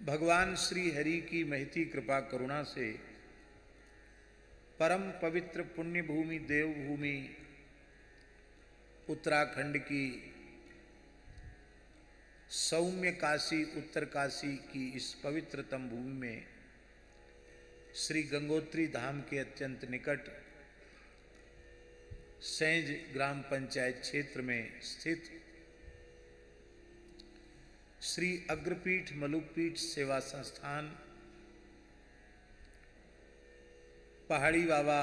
भगवान श्री हरि की महती कृपा करुणा से परम पवित्र पुण्य भूमि देवभूमि उत्तराखंड की सौम्य काशी उत्तर काशी की इस पवित्रतम भूमि में श्री गंगोत्री धाम के अत्यंत निकट सैंज ग्राम पंचायत क्षेत्र में स्थित श्री अग्रपीठ मलुकपीठ सेवा संस्थान पहाड़ी बाबा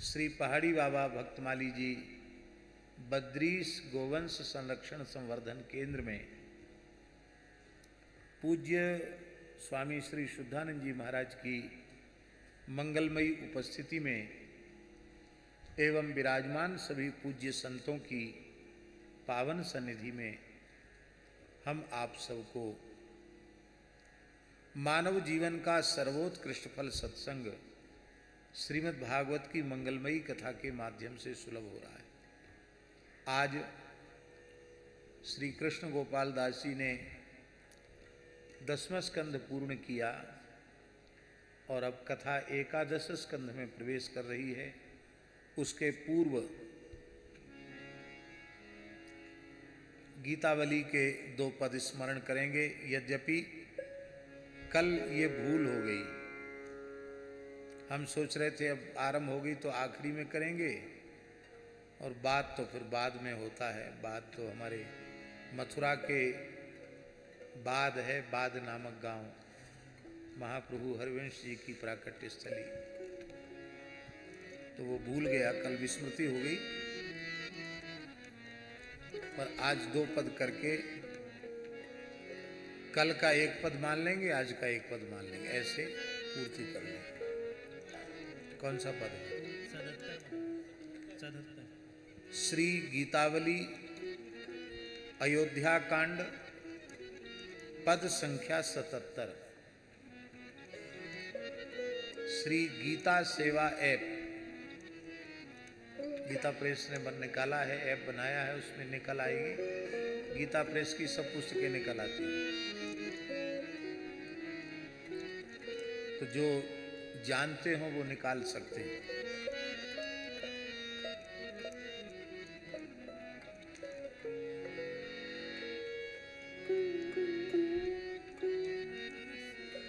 श्री पहाड़ी बाबा भक्तमाली जी बद्रीश गोवंश संरक्षण संवर्धन केंद्र में पूज्य स्वामी श्री शुद्धानंद जी महाराज की मंगलमयी उपस्थिति में एवं विराजमान सभी पूज्य संतों की पावन सन्निधि में हम आप सबको मानव जीवन का सर्वोत्कृष्ट फल सत्संग श्रीमद् भागवत की मंगलमयी कथा के माध्यम से सुलभ हो रहा है। आज श्री कृष्ण गोपाल दास जी ने 10वां स्कंध पूर्ण किया और अब कथा एकादश स्कंध में प्रवेश कर रही है। उसके पूर्व गीतावली के 2 पद स्मरण करेंगे। यद्यपि कल ये भूल हो गई, हम सोच रहे थे अब आरंभ हो गई तो आखिरी में करेंगे और बात तो फिर बाद में होता है। बात तो हमारे मथुरा के बाद है, बाद नामक गांव महाप्रभु हरिवंश जी की प्राकट्य स्थली, तो वो भूल गया, कल विस्मृति हो गई। पर आज 2 पद करके कल का 1 पद मान लेंगे, आज का 1 पद मान लेंगे, ऐसे पूर्ति कर लेंगे। कौन सा पद है? 77। श्री गीतावली अयोध्या कांड पद संख्या 77। श्री गीता सेवा ऐप गीता प्रेस ने निकाला है, ऐप बनाया है, उसमें निकल आएगी। गीता प्रेस की सब पुस्तकें निकल आती हैं, तो जो जानते हो वो निकाल सकते हैं।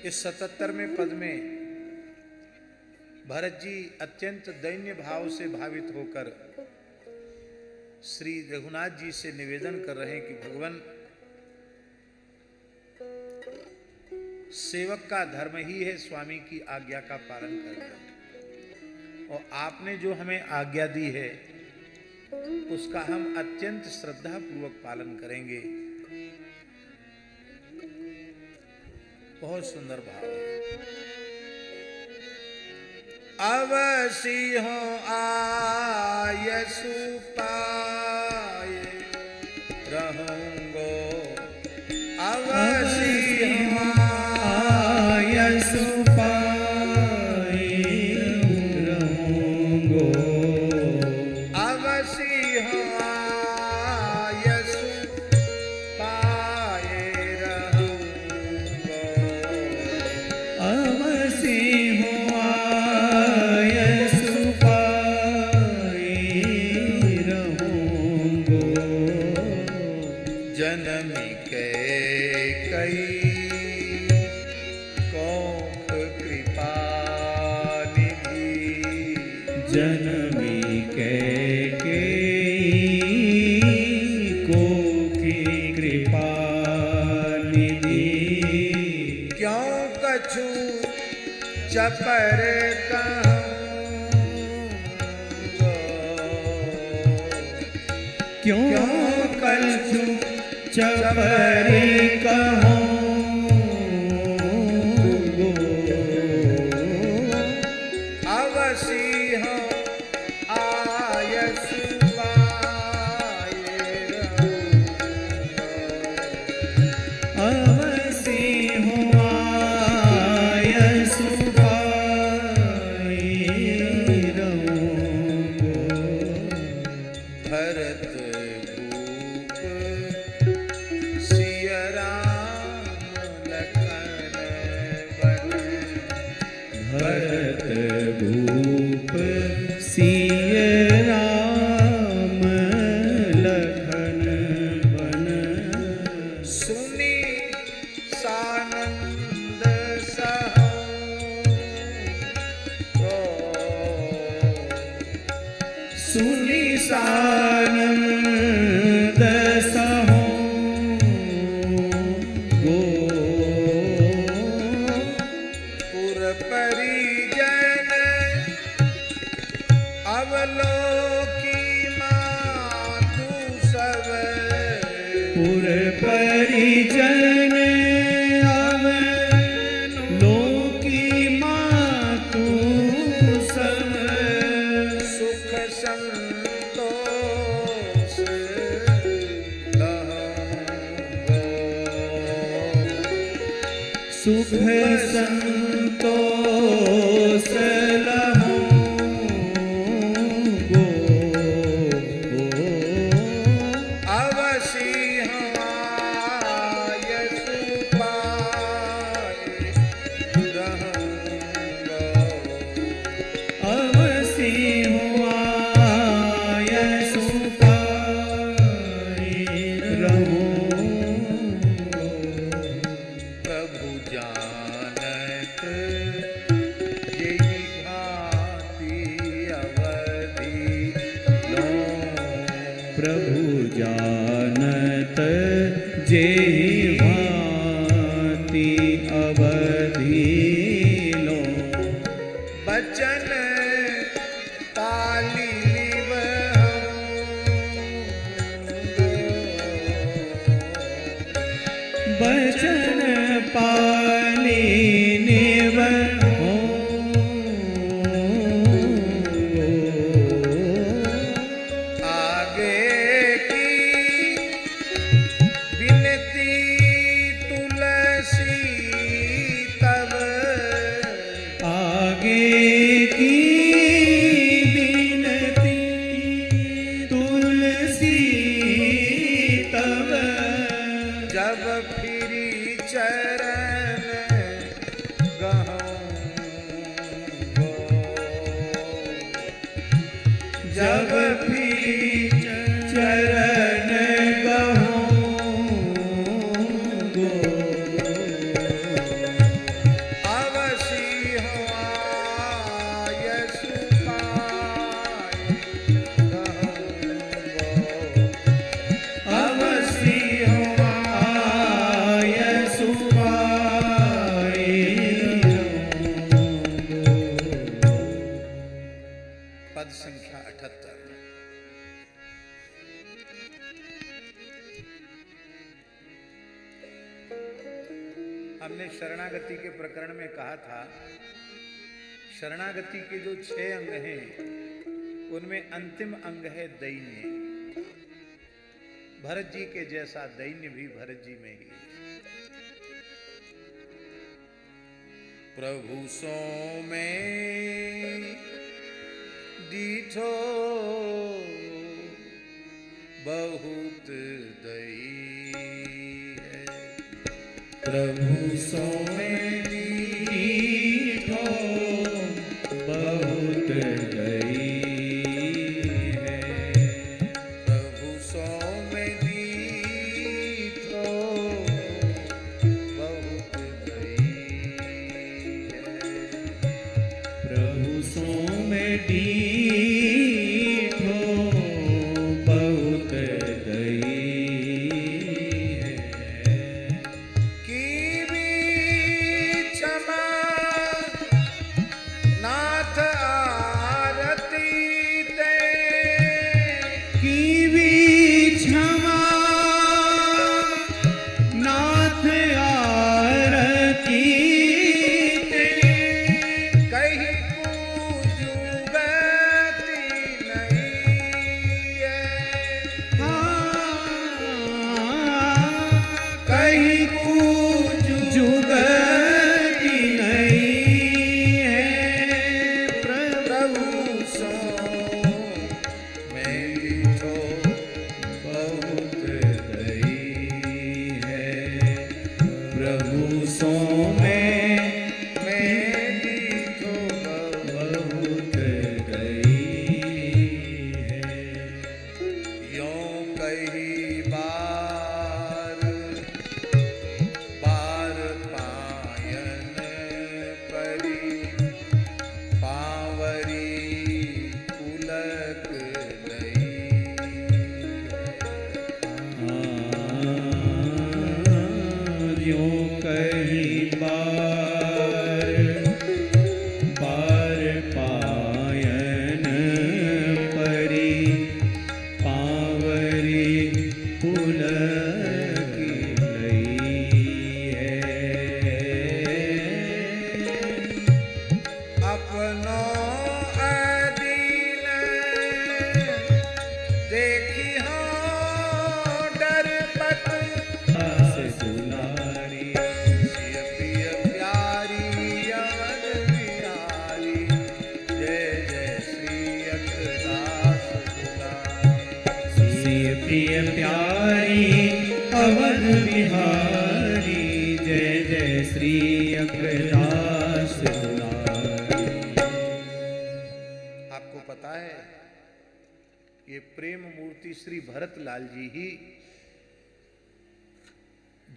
इस 77वें पद में भरत जी अत्यंत दैन्य भाव से भावित होकर श्री रघुनाथ जी से निवेदन कर रहे हैं कि भगवान, सेवक का धर्म ही है स्वामी की आज्ञा का पालन करना, और आपने जो हमें आज्ञा दी है उसका हम अत्यंत श्रद्धा पूर्वक पालन करेंगे। बहुत सुंदर भाव है। अवसी हो आयसु पाए रहूंगो, अवसी हो आयसु पाए रहूंगो, अवसी हो आयसु पाए रहूंगो, अवसी हो चपर कहूँगो, क्यों कछु चपर कहूँगो, अवसी हो आयसु पाए रहूँगो, अवसी हो भरत भूप सिया राम सानंद सहो गो पुर परिजन अवलोकी मातु सब पुर परिजन अवलोकी मातु सब सुख संतोष लहंगो सुख संतोष लहो गो अवसी हमाय सुपाय रहंगो अवसी हुआय सुपाय रहो प्रभु जानत जेहि भांति अवधि लो प्रभु जानत जेहि भांति अवधि लो बचन पाली बचन पाली निवहो आगे की विनती तुलसी तब आगे की बिनती तुलसी तब जब फिरी चरण गहूँगो जब फिरी चरण गहूँगो अवसी हमाय सुपाय रहंगो अवसी हुआय सुपाय पद संख्या 78। हमने शरणागति के प्रकरण में कहा था, शरणागति के जो 6 अंग हैं उनमें अंतिम अंग है दैन्य। भरत जी के जैसा दैन्य भी भरत जी में ही है। प्रभु सो में दीठो बहुत दई है। प्रभु सो में दीठो बहुत दई है। प्रभु सो में दीठो बहुत दई है। प्रभु सो में दीठो बहुत दई है। की भी क्षमा नाथ आरती ते की भी क्षमा नाथ आरती ते कहीं पूजू गति नहीं है। कहीं कुछ जुगती नहीं है। प्रभु सो में दीठो बहुत दई है। प्रभु सो में दीठो बहुत दई है। यों कही बार बार पायन परी पावरी पुलक लई यूं कहीं बार बार पायन परी पावरी पुलक लई है। अपनो अधीन देखी हो डरपत आस दुलारी सिय प्रिय प्यारी यवन बिहारी जय जय श्री अकदास दुलारी। सिय प्रिय प्यारी अवध बिहारी जय जय श्री अग्रदास दुलारी। आपको पता है ये प्रेम मूर्ति श्री भरत लाल जी ही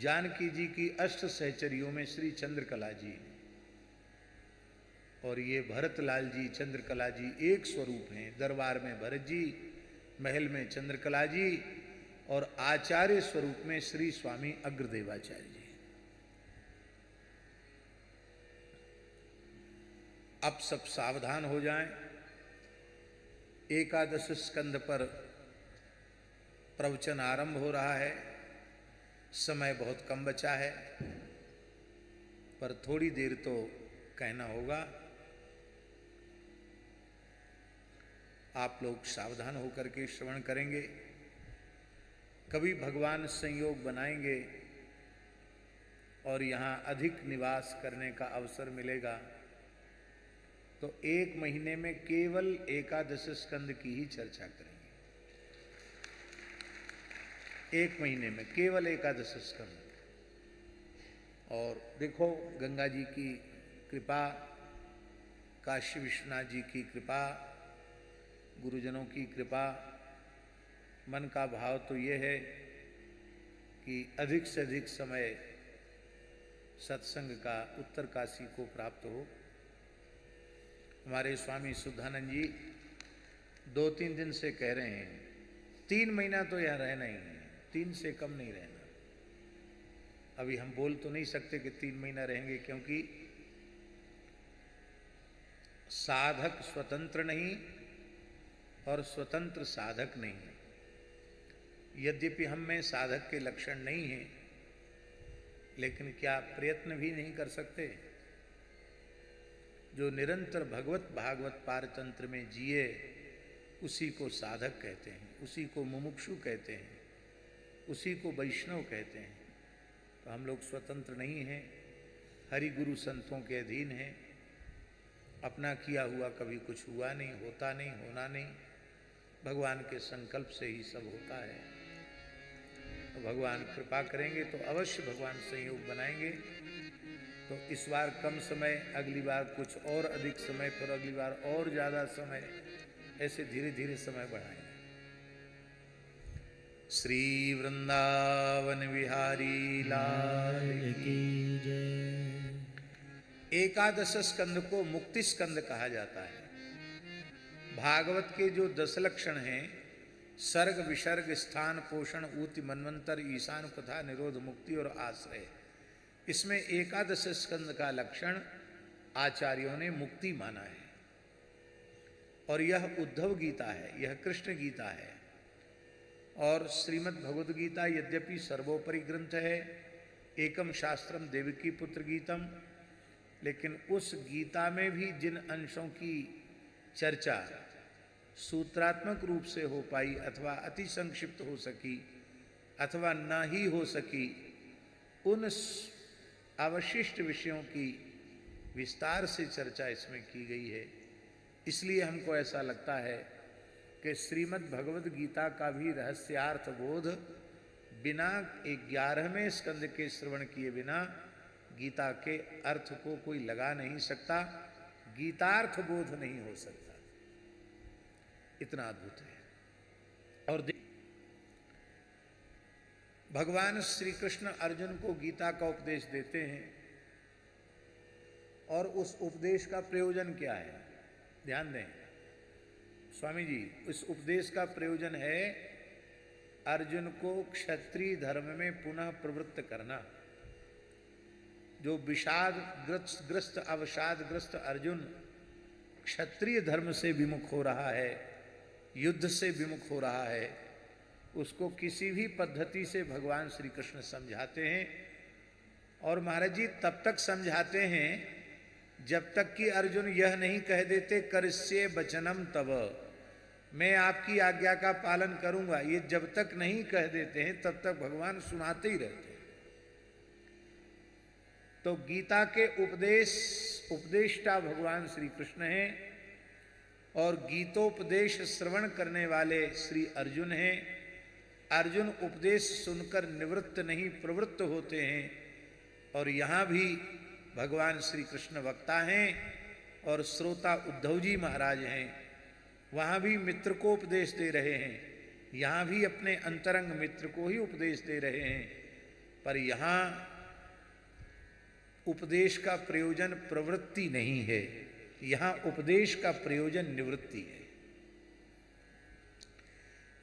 जानकी जी की अष्ट सहचरियों में श्री चंद्रकला जी और ये भरत लाल जी चंद्रकला जी एक स्वरूप हैं। दरबार में भरत जी, महल में चंद्रकला जी और आचार्य स्वरूप में श्री स्वामी अग्रदेवाचार्य जी। अब सब सावधान हो जाएं। एकादश स्कंद पर प्रवचन आरंभ हो रहा है। समय बहुत कम बचा है, पर थोड़ी देर तो कहना होगा। आप लोग सावधान होकर के श्रवण करेंगे। कभी भगवान संयोग बनाएंगे और यहाँ अधिक निवास करने का अवसर मिलेगा तो एक महीने में केवल एकादश स्कंद की ही चर्चा करेंगे। एक महीने में केवल एकादश स्कंद। और देखो, गंगा जी की कृपा, काशी विश्वनाथ जी की कृपा, गुरुजनों की कृपा, मन का भाव तो ये है कि अधिक से अधिक समय सत्संग का उत्तर काशी को प्राप्त हो। हमारे स्वामी शुद्धानंद जी 2-3 दिन से कह रहे हैं 3 महीना तो यहाँ रहना ही है, 3 से कम नहीं रहना। अभी हम बोल तो नहीं सकते कि 3 महीना रहेंगे, क्योंकि साधक स्वतंत्र नहीं और स्वतंत्र साधक नहीं है। यद्यपि हम में साधक के लक्षण नहीं हैं, लेकिन क्या प्रयत्न भी नहीं कर सकते? जो निरंतर भगवत भागवत पारतंत्र में जिए उसी को साधक कहते हैं, उसी को मुमुक्षु कहते हैं, उसी को वैष्णव कहते हैं। तो हम लोग स्वतंत्र नहीं हैं, हरि गुरु संतों के अधीन हैं। अपना किया हुआ कभी कुछ हुआ नहीं, होता नहीं, होना नहीं। भगवान के संकल्प से ही सब होता है। तो भगवान कृपा करेंगे तो अवश्य भगवान संयोग बनाएंगे। तो इस बार कम समय, अगली बार कुछ और अधिक समय, फिर अगली बार और ज़्यादा समय, ऐसे धीरे धीरे समय बढ़ाएंगे। श्री वृंदावन बिहारी लाल की जय। एकादश स्कंद को मुक्ति स्कंद कहा जाता है। भागवत के जो 10 लक्षण हैं, सर्ग, विसर्ग, स्थान, पोषण, ऊति, मनवंतर, ईशान, कथा, निरोध, मुक्ति और आश्रय, इसमें एकादश स्कंद का लक्षण आचार्यों ने मुक्ति माना है। और यह उद्धव गीता है, यह कृष्ण गीता है। और श्रीमद् भगवद गीता यद्यपि सर्वोपरि ग्रंथ है, एकम शास्त्रम देवकी पुत्र गीतम, लेकिन उस गीता में भी जिन अंशों की चर्चा सूत्रात्मक रूप से हो पाई अथवा अति संक्षिप्त हो सकी अथवा न ही हो सकी, उन अवशिष्ट विषयों की विस्तार से चर्चा इसमें की गई है। इसलिए हमको ऐसा लगता है कि श्रीमद् भगवद गीता का भी रहस्यार्थ बोध बिना 11वें स्कंद के श्रवण किए बिना गीता के अर्थ को कोई लगा नहीं सकता, गीतार्थ बोध नहीं हो सकता। इतना अद्भुत है। और भगवान श्री कृष्ण अर्जुन को गीता का उपदेश देते हैं, और उस उपदेश का प्रयोजन क्या है? ध्यान दें स्वामी जी, इस उपदेश का प्रयोजन है अर्जुन को क्षत्रिय धर्म में पुनः प्रवृत्त करना। जो ग्रस्त अवसादग्रस्त अर्जुन क्षत्रिय धर्म से विमुख हो रहा है, युद्ध से विमुख हो रहा है, उसको किसी भी पद्धति से भगवान श्री कृष्ण समझाते हैं। और महाराज जी तब तक समझाते हैं जब तक कि अर्जुन यह नहीं कह देते करिष्ये वचनम तव, मैं आपकी आज्ञा का पालन करूंगा, ये जब तक नहीं कह देते हैं तब तक भगवान सुनाते ही रहते हैं। तो गीता के उपदेष्टा भगवान श्री कृष्ण हैं और गीतोपदेश श्रवण करने वाले श्री अर्जुन हैं। अर्जुन उपदेश सुनकर निवृत्त नहीं प्रवृत्त होते हैं। और यहाँ भी भगवान श्री कृष्ण वक्ता हैं और श्रोता उद्धव जी महाराज हैं। वहाँ भी मित्र को उपदेश दे रहे हैं, यहाँ भी अपने अंतरंग मित्र को ही उपदेश दे रहे हैं। पर यहाँ उपदेश का प्रयोजन प्रवृत्ति नहीं है, यहाँ उपदेश का प्रयोजन निवृत्ति है।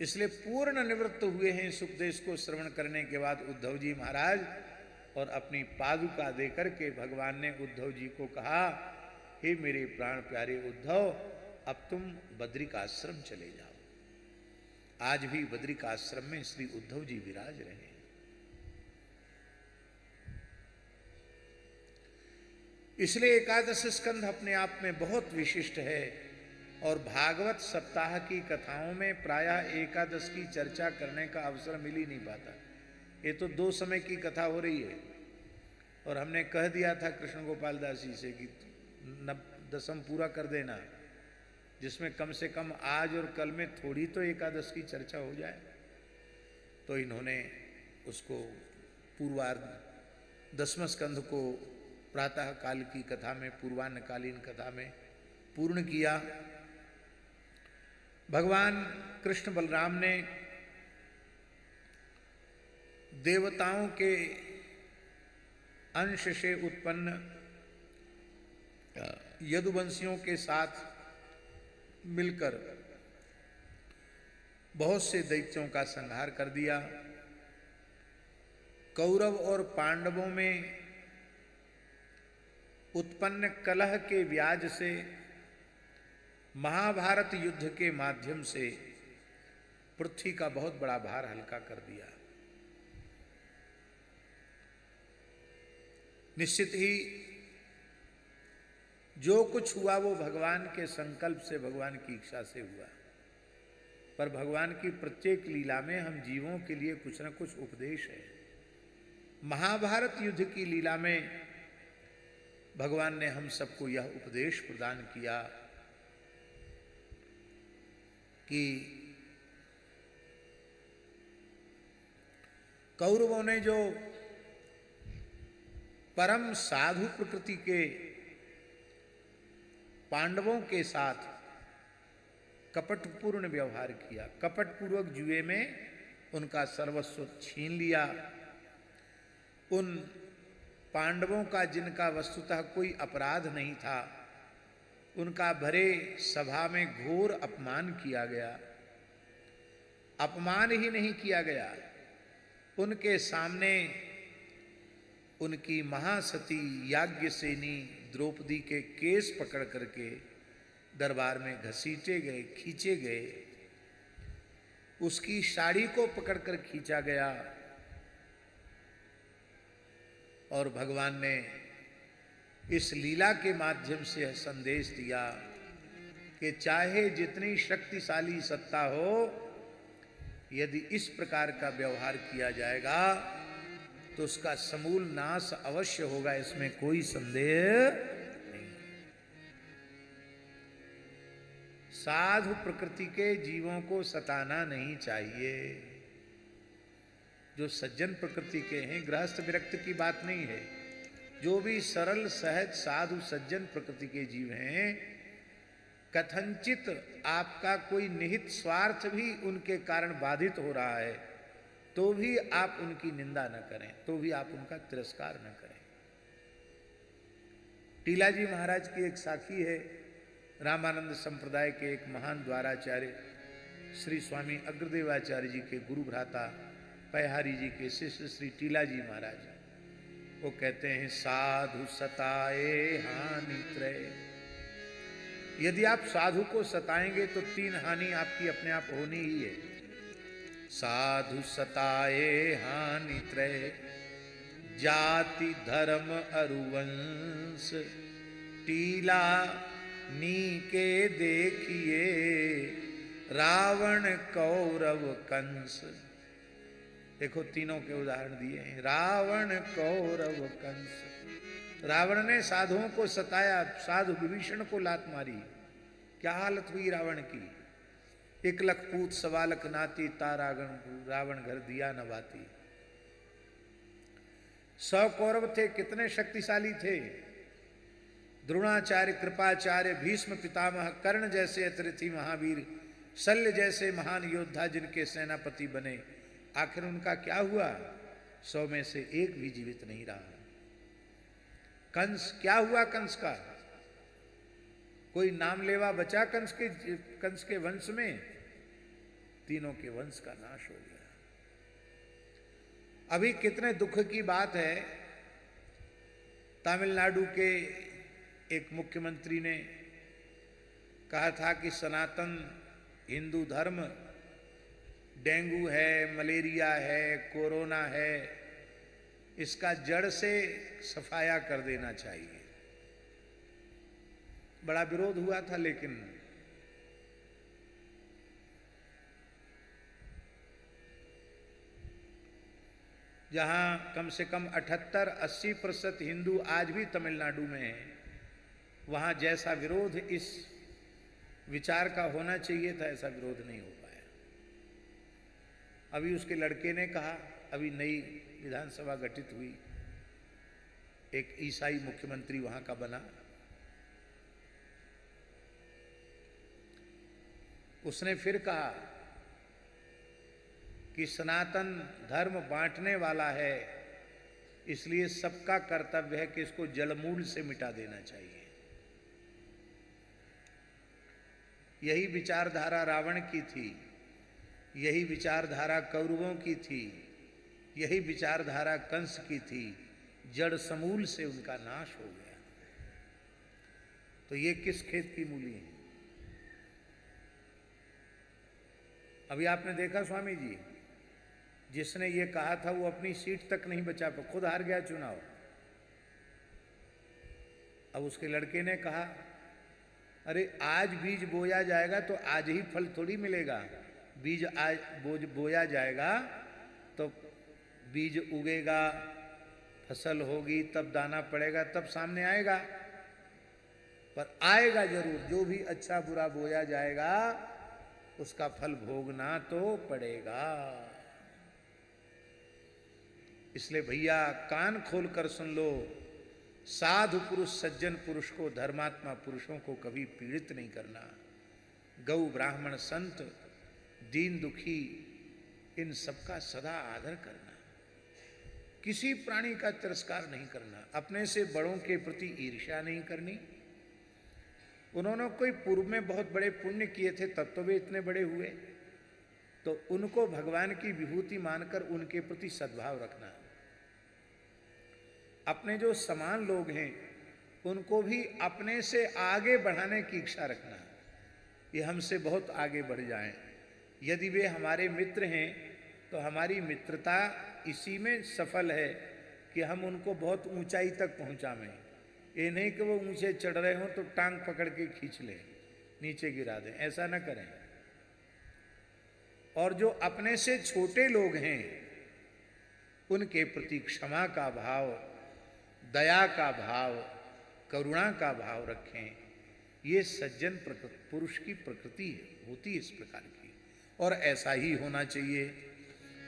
इसलिए पूर्ण निवृत्त हुए हैं इस उपदेश को श्रवण करने के बाद उद्धव जी महाराज, और अपनी पादुका देकर के भगवान ने उद्धव जी को कहा, हे मेरे प्राण प्यारे उद्धव, अब तुम बद्रिकाश्रम चले जाओ। आज भी बद्रिकाश्रम में श्री उद्धव जी विराज रहे हैं। इसलिए एकादश स्कंध अपने आप में बहुत विशिष्ट है। और भागवत सप्ताह की कथाओं में प्रायः एकादश की चर्चा करने का अवसर मिल ही नहीं पाता। ये तो 2 समय की कथा हो रही है। और हमने कह दिया था कृष्ण गोपाल दास जी से कि 10 पूरा कर देना, जिसमें कम से कम आज और कल में थोड़ी तो एकादश की चर्चा हो जाए। तो इन्होंने उसको पूर्वार्ध 10वें स्कंध को प्रातः काल की कथा में, पूर्वान्नकालीन कथा में पूर्ण किया। भगवान कृष्ण बलराम ने देवताओं के अंश से उत्पन्न यदुवंशियों के साथ मिलकर बहुत से दैत्यों का संहार कर दिया। कौरव और पांडवों में उत्पन्न कलह के व्याज से महाभारत युद्ध के माध्यम से पृथ्वी का बहुत बड़ा भार हल्का कर दिया। निश्चित ही जो कुछ हुआ वो भगवान के संकल्प से, भगवान की इच्छा से हुआ। पर भगवान की प्रत्येक लीला में हम जीवों के लिए कुछ न कुछ उपदेश है। महाभारत युद्ध की लीला में भगवान ने हम सबको यह उपदेश प्रदान किया कि कौरवों ने जो परम साधु प्रकृति के पांडवों के साथ कपटपूर्ण व्यवहार किया, कपटपूर्वक जुए में उनका सर्वस्व छीन लिया। उन पांडवों का जिनका वस्तुतः कोई अपराध नहीं था, उनका भरे सभा में घोर अपमान किया गया। अपमान ही नहीं किया गया, उनके सामने उनकी महासती याज्ञसेनी द्रौपदी के केस पकड़ करके दरबार में घसीटे गए, खींचे गए। उसकी साड़ी को पकड़कर खींचा गया। और भगवान ने इस लीला के माध्यम से संदेश दिया कि चाहे जितनी शक्तिशाली सत्ता हो, यदि इस प्रकार का व्यवहार किया जाएगा तो उसका समूल नाश अवश्य होगा, इसमें कोई संदेह नहीं। साधु प्रकृति के जीवों को सताना नहीं चाहिए। जो सज्जन प्रकृति के हैं, गृहस्थ विरक्त की बात नहीं है, जो भी सरल सहज साधु सज्जन प्रकृति के जीव हैं, कथनचित आपका कोई निहित स्वार्थ भी उनके कारण बाधित हो रहा है तो भी आप उनकी निंदा न करें, तो भी आप उनका तिरस्कार न करें। टीला जी महाराज की एक साखी है, रामानंद संप्रदाय के एक महान द्वाराचार्य श्री स्वामी अग्रदेवाचार्य जी के गुरु भ्राता पयहारी जी के शिष्य श्री टीला जी महाराज, वो कहते हैं साधु सताए हानि त्रय। यदि आप साधु को सताएंगे तो 3 हानि आपकी अपने आप होनी ही है। साधु सताए हानि त्रय, जाति धर्म अरुवंश, टीला नीके देखिए, रावण कौरव कंस। देखो तीनों के उदाहरण दिए हैं, रावण कौरव कंस। रावण ने साधुओं को सताया, साधु विभीषण को लात मारी, क्या हालत हुई रावण की। 1 लख पूत 1.25 लाख नाती, तारागण रावण घर दिया न बाती। 100 कौरव थे, कितने शक्तिशाली थे। द्रोणाचार्य, कृपाचार्य, भीष्म पितामह, कर्ण जैसे अतिरथी महावीर, शल्य जैसे महान योद्धा जिनके सेनापति बने, आखिर उनका क्या हुआ। 100 में से 1 भी जीवित नहीं रहा। कंस, क्या हुआ कंस का। कोई नाम लेवा बचा कंस के वंश में। तीनों के वंश का नाश हो गया। अभी कितने दुख की बात है, तमिलनाडु के एक मुख्यमंत्री ने कहा था कि सनातन हिंदू धर्म डेंगू है, मलेरिया है, कोरोना है, इसका जड़ से सफाया कर देना चाहिए। बड़ा विरोध हुआ था, लेकिन जहां कम से कम 78-80% हिंदू आज भी तमिलनाडु में हैं, वहां जैसा विरोध इस विचार का होना चाहिए था, ऐसा विरोध नहीं हो पाया। अभी उसके लड़के ने कहा, अभी नई विधानसभा गठित हुई, एक ईसाई मुख्यमंत्री वहां का बना, उसने फिर कहा कि सनातन धर्म बांटने वाला है, इसलिए सबका कर्तव्य है कि इसको जड़मूल से मिटा देना चाहिए। यही विचारधारा रावण की थी, यही विचारधारा कौरवों की थी, यही विचारधारा कंस की थी। जड़ समूल से उनका नाश हो गया। तो ये किस खेत की मूली है। अभी आपने देखा स्वामी जी, जिसने ये कहा था वो अपनी सीट तक नहीं बचा पाया, खुद हार गया चुनाव। अब उसके लड़के ने कहा, अरे आज बीज बोया जाएगा तो आज ही फल थोड़ी मिलेगा। बीज आज बोया जाएगा तो बीज उगेगा, फसल होगी, तब दाना पड़ेगा, तब सामने आएगा। पर आएगा जरूर। जो भी अच्छा बुरा बोया जाएगा उसका फल भोगना तो पड़ेगा। इसलिए भैया कान खोलकर सुन लो, साधु पुरुष सज्जन पुरुष को, धर्मात्मा पुरुषों को कभी पीड़ित नहीं करना। गौ ब्राह्मण संत दीन दुखी इन सबका सदा आदर करना, किसी प्राणी का तिरस्कार नहीं करना, अपने से बड़ों के प्रति ईर्ष्या नहीं करनी। उन्होंने कोई पूर्व में बहुत बड़े पुण्य किए थे तब तो वे इतने बड़े हुए, तो उनको भगवान की विभूति मानकर उनके प्रति सद्भाव रखना। अपने जो समान लोग हैं उनको भी अपने से आगे बढ़ाने की इच्छा रखना, ये हमसे बहुत आगे बढ़ जाएं। यदि वे हमारे मित्र हैं तो हमारी मित्रता इसी में सफल है कि हम उनको बहुत ऊंचाई तक पहुंचावें। ये नहीं कि वो ऊंचे चढ़ रहे हों तो टांग पकड़ के खींच लें, नीचे गिरा दें, ऐसा न करें। और जो अपने से छोटे लोग हैं उनके प्रति क्षमा का भाव, दया का भाव, करुणा का भाव रखें। ये सज्जन पुरुष की प्रकृति है, होती है इस प्रकार की, और ऐसा ही होना चाहिए।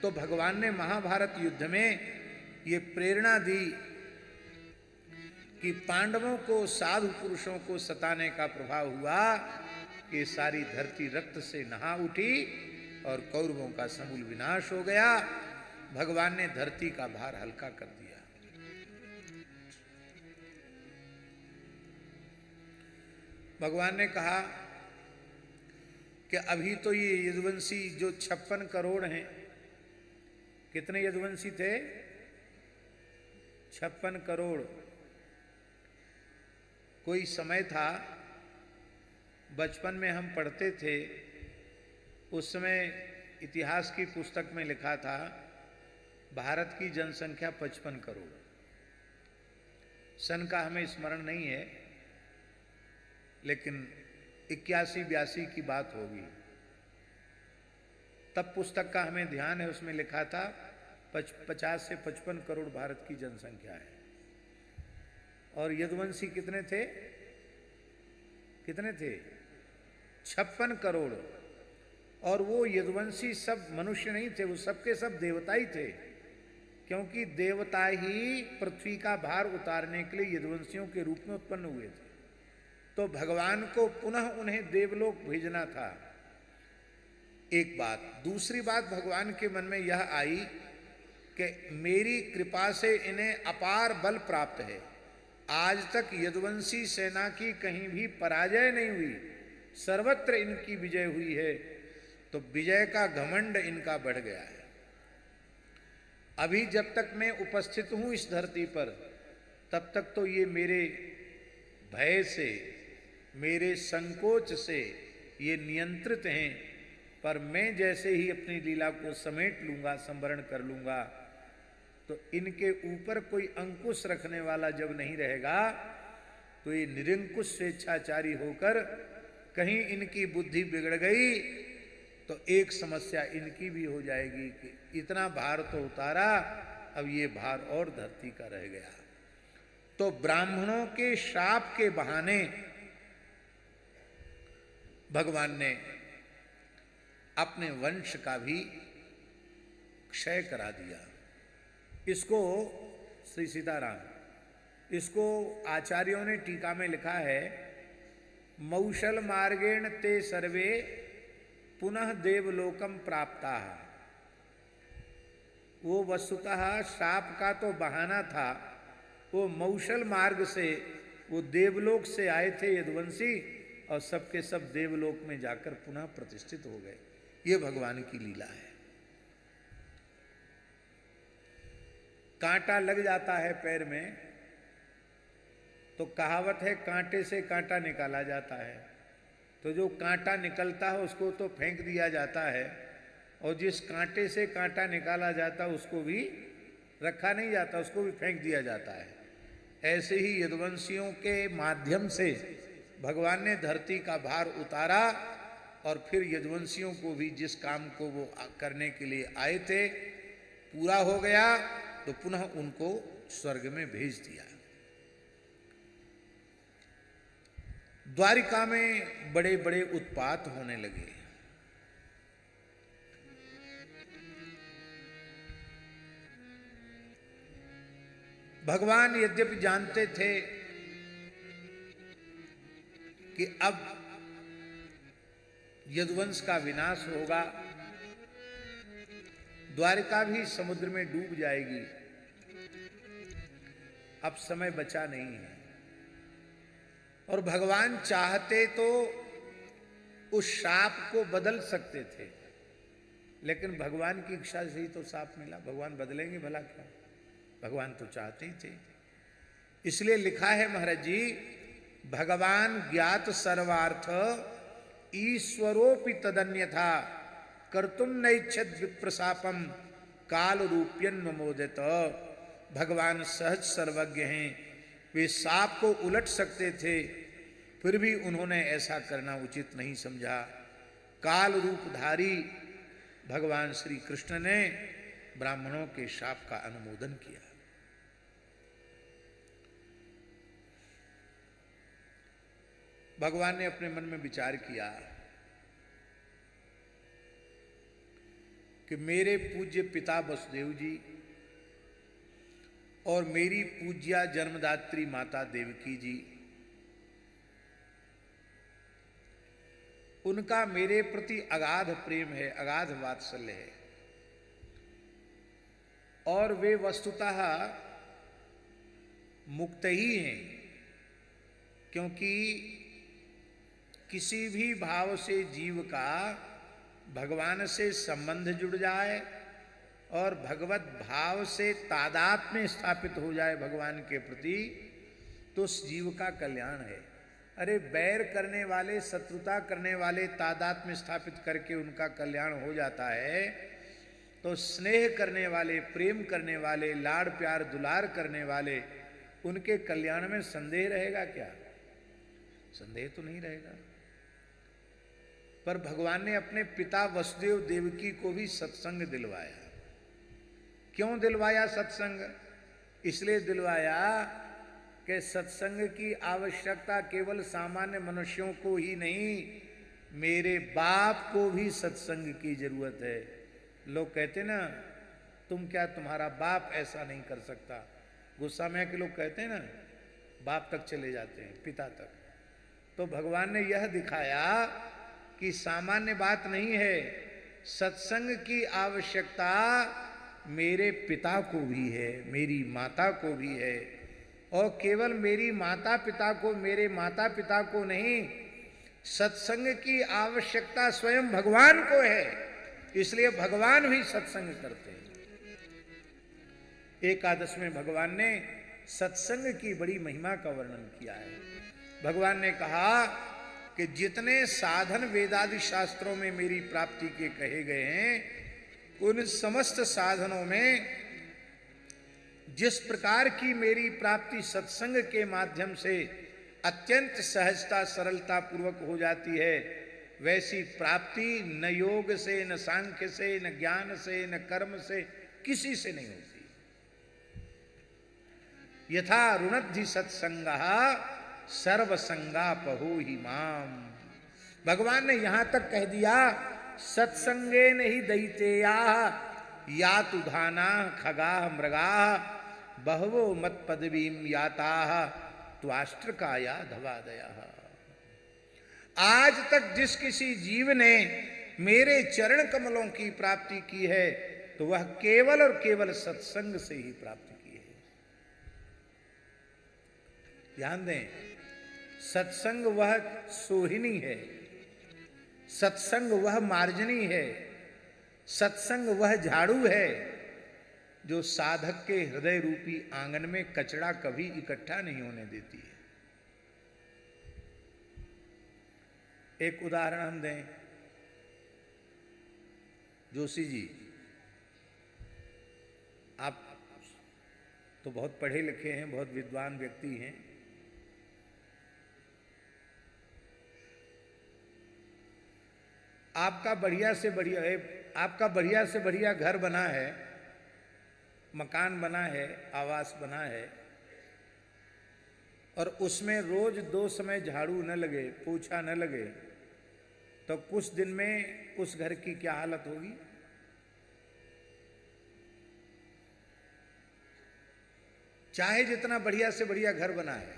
तो भगवान ने महाभारत युद्ध में ये प्रेरणा दी कि पांडवों को, साधु पुरुषों को सताने का प्रभाव हुआ कि सारी धरती रक्त से नहा उठी और कौरवों का समूल विनाश हो गया। भगवान ने धरती का भार हल्का कर दिया। भगवान ने कहा कि अभी तो ये यदुवंशी जो 56 करोड़ हैं, कितने यदुवंशी थे? 56 करोड़। कोई समय था, बचपन में हम पढ़ते थे, उस समय इतिहास की पुस्तक में लिखा था भारत की जनसंख्या 55 करोड़। सन का हमें स्मरण नहीं है, लेकिन 81-82 की बात होगी। तब पुस्तक का हमें ध्यान है, उसमें लिखा था 50 से 55 करोड़ भारत की जनसंख्या है। और यदुवंशी कितने थे? कितने थे? 56 करोड़। और वो यदुवंशी सब मनुष्य नहीं थे, वो सबके सब देवता ही थे, क्योंकि देवता ही पृथ्वी का भार उतारने के लिए यदुवंशियों के रूप में उत्पन्न हुए थे। तो भगवान को पुनः उन्हें देवलोक भेजना था, एक बात। दूसरी बात भगवान के मन में यह आई कि मेरी कृपा से इन्हें अपार बल प्राप्त है। आज तक यदुवंशी सेना की कहीं भी पराजय नहीं हुई, सर्वत्र इनकी विजय हुई है। तो विजय का घमंड इनका बढ़ गया है। अभी जब तक मैं उपस्थित हूं इस धरती पर, तब तक तो ये मेरे भय से, मेरे संकोच से ये नियंत्रित हैं, पर मैं जैसे ही अपनी लीला को समेट लूंगा, संवरण कर लूंगा, तो इनके ऊपर कोई अंकुश रखने वाला जब नहीं रहेगा, तो ये निरंकुश स्वेच्छाचारी होकर कहीं इनकी बुद्धि बिगड़ गई तो एक समस्या इनकी भी हो जाएगी कि इतना भार तो उतारा, अब ये भार और धरती का रह गया। तो ब्राह्मणों के शाप के बहाने भगवान ने अपने वंश का भी क्षय करा दिया। इसको श्री सीताराम, इसको आचार्यों ने टीका में लिखा है, मौशल मार्गेण ते सर्वे पुनः देवलोकम प्राप्ता। वो वस्तुतः शाप का तो बहाना था, वो मौशल मार्ग से वो देवलोक से आए थे यदुवंशी, और सबके सब देवलोक में जाकर पुनः प्रतिष्ठित हो गए। ये भगवान की लीला है। कांटा लग जाता है पैर में, तो कहावत है कांटे से कांटा निकाला जाता है। तो जो कांटा निकलता है उसको तो फेंक दिया जाता है, और जिस कांटे से कांटा निकाला जाता है उसको भी रखा नहीं जाता, उसको भी फेंक दिया जाता है। ऐसे ही यदुवंशियों के माध्यम से भगवान ने धरती का भार उतारा, और फिर यदुवंशियों को भी जिस काम को वो करने के लिए आए थे पूरा हो गया, तो पुनः उनको स्वर्ग में भेज दिया। द्वारिका में बड़े बड़े उत्पात होने लगे। भगवान यद्यपि जानते थे कि अब यदुवंश का विनाश होगा, द्वारिका भी समुद्र में डूब जाएगी, अब समय बचा नहीं है। और भगवान चाहते तो उस शाप को बदल सकते थे, लेकिन भगवान की इच्छा से ही तो शाप मिला। भगवान बदलेंगे भला क्या? भगवान तो चाहते ही थे। इसलिए लिखा है महाराज जी, भगवान ज्ञात सर्वार्थ ईश्वरोपि तदन्यथा कर्तुम नैच्छद विप्रशापम काल रूप्यन्मोदित। भगवान सहज सर्वज्ञ हैं, वे साप को उलट सकते थे, फिर भी उन्होंने ऐसा करना उचित नहीं समझा। काल रूपधारी भगवान श्री कृष्ण ने ब्राह्मणों के शाप का अनुमोदन किया। भगवान ने अपने मन में विचार किया कि मेरे पूज्य पिता वसुदेव जी और मेरी पूज्या जन्मदात्री माता देवकी जी, उनका मेरे प्रति अगाध प्रेम है, अगाध वात्सल्य है, और वे वस्तुतः मुक्त ही हैं, क्योंकि किसी भी भाव से जीव का भगवान से संबंध जुड़ जाए और भगवत भाव से तादात्म्य स्थापित हो जाए भगवान के प्रति, तो उस जीव का कल्याण है। अरे बैर करने वाले, शत्रुता करने वाले तादात्म्य स्थापित करके उनका कल्याण हो जाता है, तो स्नेह करने वाले, प्रेम करने वाले, लाड़ प्यार दुलार करने वाले, उनके कल्याण में संदेह रहेगा क्या? संदेह तो नहीं रहेगा। पर भगवान ने अपने पिता वसुदेव देवकी को भी सत्संग दिलवाया। क्यों दिलवाया सत्संग? इसलिए दिलवाया कि सत्संग की आवश्यकता केवल सामान्य मनुष्यों को ही नहीं, मेरे बाप को भी सत्संग की जरूरत है। लोग कहते ना, तुम क्या, तुम्हारा बाप ऐसा नहीं कर सकता। गुस्सा में के लोग कहते हैं ना, बाप तक चले जाते हैं, पिता तक। तो भगवान ने यह दिखाया कि सामान्य बात नहीं है, सत्संग की आवश्यकता मेरे पिता को भी है, मेरी माता को भी है, और केवल मेरी माता पिता को, मेरे माता पिता को नहीं, सत्संग की आवश्यकता स्वयं भगवान को है। इसलिए भगवान भी सत्संग करते हैं। एकादश में भगवान ने सत्संग की बड़ी महिमा का वर्णन किया है। भगवान ने कहा कि जितने साधन वेदादि शास्त्रों में मेरी प्राप्ति के कहे गए हैं, उन समस्त साधनों में जिस प्रकार की मेरी प्राप्ति सत्संग के माध्यम से अत्यंत सहजता सरलता पूर्वक हो जाती है, वैसी प्राप्ति न योग से, न सांख्य से, न ज्ञान से, न कर्म से, किसी से नहीं होती। यथा रुणद्धि सत्संगः सर्वसंगापहो हि माम। भगवान ने यहां तक कह दिया, सत्संगे नहीं दैतेया या तुधाना खगा मृगा बहवो मत पदवीम याता त्वाष्ट्रकाया धवादया। आज तक जिस किसी जीव ने मेरे चरण कमलों की प्राप्ति की है, तो वह केवल और केवल सत्संग से ही प्राप्ति की है। ध्यान दें, सत्संग वह सोहिनी है, सत्संग वह मार्जनी है, सत्संग वह झाड़ू है जो साधक के हृदय रूपी आंगन में कचरा कभी इकट्ठा नहीं होने देती है। एक उदाहरण हम दें, जोशी जी, आप तो बहुत पढ़े लिखे हैं, बहुत विद्वान व्यक्ति हैं। आपका बढ़िया से बढ़िया घर बना है, मकान बना है, आवास बना है, और उसमें रोज 2 समय झाड़ू न लगे, पोछा न लगे, तो कुछ दिन में उस घर की क्या हालत होगी? चाहे जितना बढ़िया से बढ़िया घर बना है,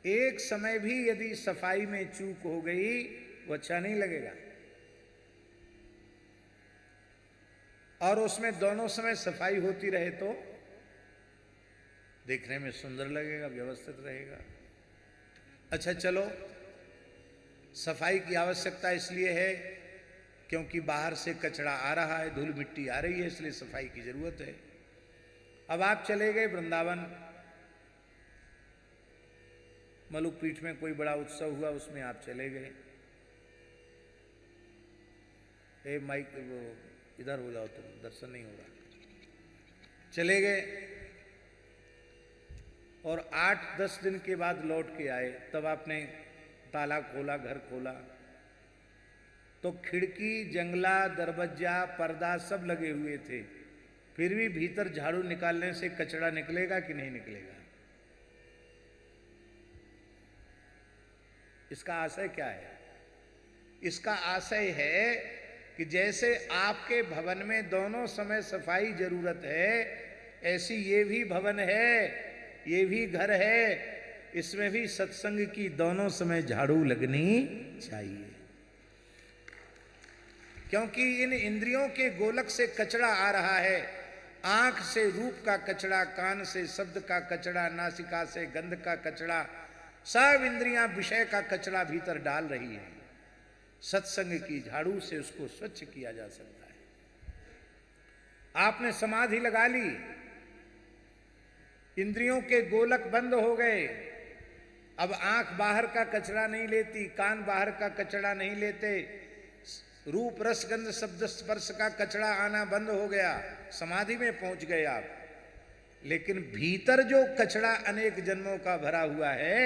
एक समय भी यदि सफाई में चूक हो गई, वो अच्छा नहीं लगेगा। और उसमें दोनों समय सफाई होती रहे तो देखने में सुंदर लगेगा, व्यवस्थित रहेगा। अच्छा चलो, सफाई की आवश्यकता इसलिए है क्योंकि बाहर से कचरा आ रहा है, धूल मिट्टी आ रही है, इसलिए सफाई की जरूरत है। अब आप चले गए वृंदावन, मलुकपीठ में कोई बड़ा उत्सव हुआ, उसमें आप चले गए। ए माइक, वो इधर हो जाओ, तुम दर्शन नहीं हो रहा। चले गए और 8-10 दिन के बाद लौट के आए, तब आपने ताला खोला, घर खोला, तो खिड़की, जंगला, दरवाजा, पर्दा सब लगे हुए थे। फिर भी भीतर झाड़ू निकालने से कचरा निकलेगा कि नहीं निकलेगा? इसका आशय क्या है? इसका आशय है कि जैसे आपके भवन में दोनों समय सफाई जरूरत है, ऐसी ये भी भवन है, ये भी घर है, इसमें भी सत्संग की दोनों समय झाड़ू लगनी चाहिए। क्योंकि इन इंद्रियों के गोलक से कचरा आ रहा है, आंख से रूप का कचरा, कान से शब्द का कचरा, नासिका से गंध का कचरा, सब इंद्रियां विषय का कचरा भीतर डाल रही है। सत्संग की झाड़ू से उसको स्वच्छ किया जा सकता है। आपने समाधि लगा ली, इंद्रियों के गोलक बंद हो गए, अब आंख बाहर का कचरा नहीं लेती, कान बाहर का कचरा नहीं लेते, रूप रस गंध शब्द स्पर्श का कचरा आना बंद हो गया, समाधि में पहुंच गए आप। लेकिन भीतर जो कचरा अनेक जन्मों का भरा हुआ है,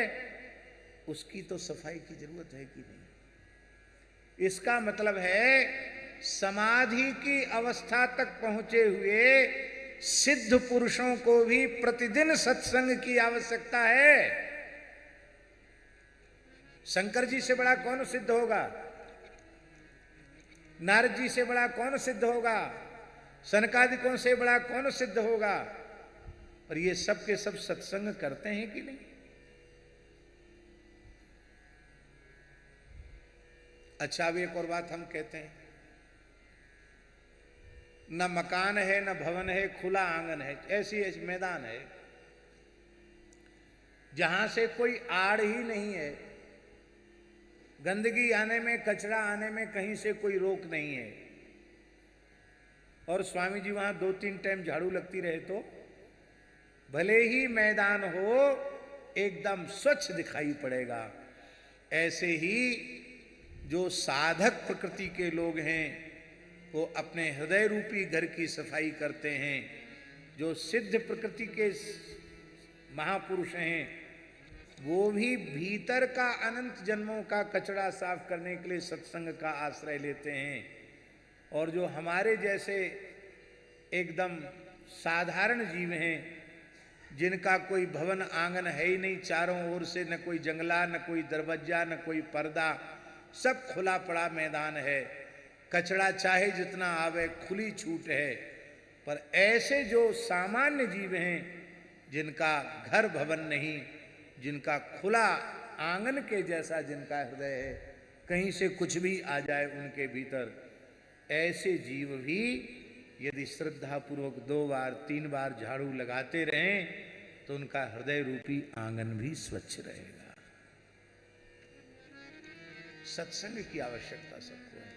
उसकी तो सफाई की जरूरत है कि नहीं। इसका मतलब है समाधि की अवस्था तक पहुंचे हुए सिद्ध पुरुषों को भी प्रतिदिन सत्संग की आवश्यकता है। शंकर जी से बड़ा कौन सिद्ध होगा? नारद जी से बड़ा कौन सिद्ध होगा? सनकादिकों से बड़ा कौन सिद्ध होगा? और ये सब के सब सत्संग करते हैं कि नहीं? अच्छा, अब एक और बात हम कहते हैं, न मकान है न भवन है, खुला आंगन है, ऐसी ऐसी मैदान है जहां से कोई आड़ ही नहीं है, गंदगी आने में, कचरा आने में कहीं से कोई रोक नहीं है, और स्वामी जी वहां 2-3 टाइम झाड़ू लगती रहे तो भले ही मैदान हो एकदम स्वच्छ दिखाई पड़ेगा। ऐसे ही जो साधक प्रकृति के लोग हैं वो अपने हृदय रूपी घर की सफाई करते हैं। जो सिद्ध प्रकृति के महापुरुष हैं वो भी भीतर का अनंत जन्मों का कचरा साफ करने के लिए सत्संग का आश्रय लेते हैं। और जो हमारे जैसे एकदम साधारण जीव हैं, जिनका कोई भवन आंगन है ही नहीं, चारों ओर से न कोई जंगला, न कोई दरवाजा, न कोई पर्दा, सब खुला पड़ा मैदान है, कचरा चाहे जितना आवे, खुली छूट है। पर ऐसे जो सामान्य जीव हैं, जिनका घर भवन नहीं, जिनका खुला आंगन के जैसा जिनका हृदय है, कहीं से कुछ भी आ जाए उनके भीतर, ऐसे जीव भी यदि श्रद्धा पूर्वक 2 बार 3 बार झाड़ू लगाते रहें तो उनका हृदय रूपी आंगन भी स्वच्छ रहेगा। सत्संग की आवश्यकता सबको है।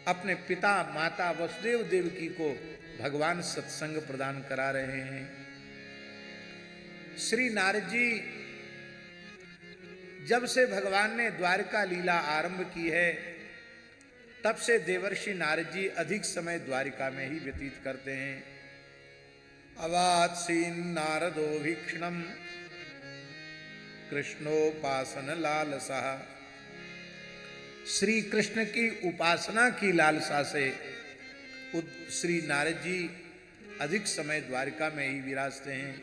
अपने पिता माता वसुदेव देवकी को भगवान सत्संग प्रदान करा रहे हैं। श्री नारद जी जब से भगवान ने द्वारका लीला आरंभ की है, तब से देवर्षि नारद जी अधिक समय द्वारिका में ही व्यतीत करते हैं। अवात्सीन नारदो भीक्षणम कृष्णोपासन लालसा। श्री कृष्ण की उपासना की लालसा से श्री नारद जी अधिक समय द्वारिका में ही विराजते हैं।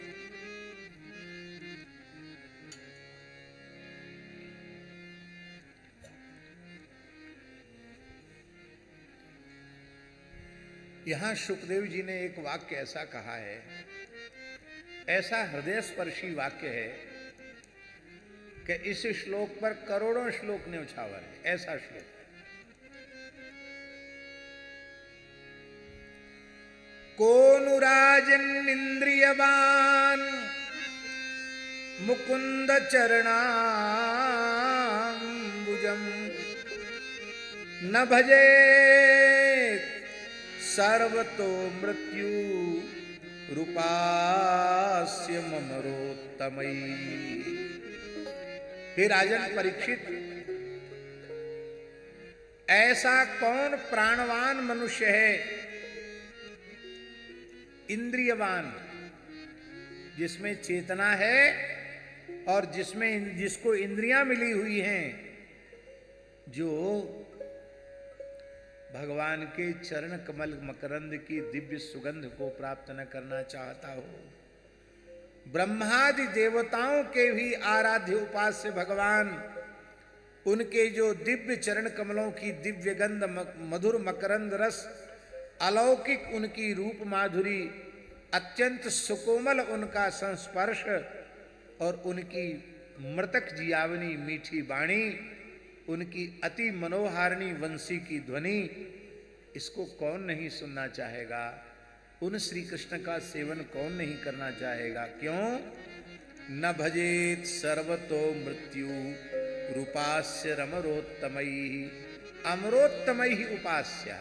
यहां सुखदेव जी ने एक वाक्य ऐसा कहा है, ऐसा हृदय स्पर्शी वाक्य है कि इस श्लोक पर करोड़ों श्लोक न्यौछावर है। ऐसा श्लोक, कोनुराजन इंद्रियवान मुकुंद चरणाम्बुजम न भजे सर्वतो मृत्यु रूपास्य ममरोत्तमयी। हे राजन परीक्षित, ऐसा कौन प्राणवान मनुष्य है, इंद्रियवान, जिसमें चेतना है और जिसको इंद्रियां मिली हुई हैं, जो भगवान के चरण कमल मकरंद की दिव्य सुगंध को प्राप्त न करना चाहता हो। ब्रह्मादि देवताओं के भी आराध्य उपास्य भगवान, उनके जो दिव्य चरण कमलों की दिव्य गंध, मधुर मकरंद रस, अलौकिक उनकी रूप माधुरी, अत्यंत सुकोमल उनका संस्पर्श और उनकी मृतक जियावनी मीठी वाणी, उनकी अति मनोहारिणी वंशी की ध्वनि, इसको कौन नहीं सुनना चाहेगा? उन श्री कृष्ण का सेवन कौन नहीं करना चाहेगा? क्यों? न भजेत सर्वतो मृत्यु रूपास्य रमरोत्तमयी। अमरोत्तमयी उपास्य।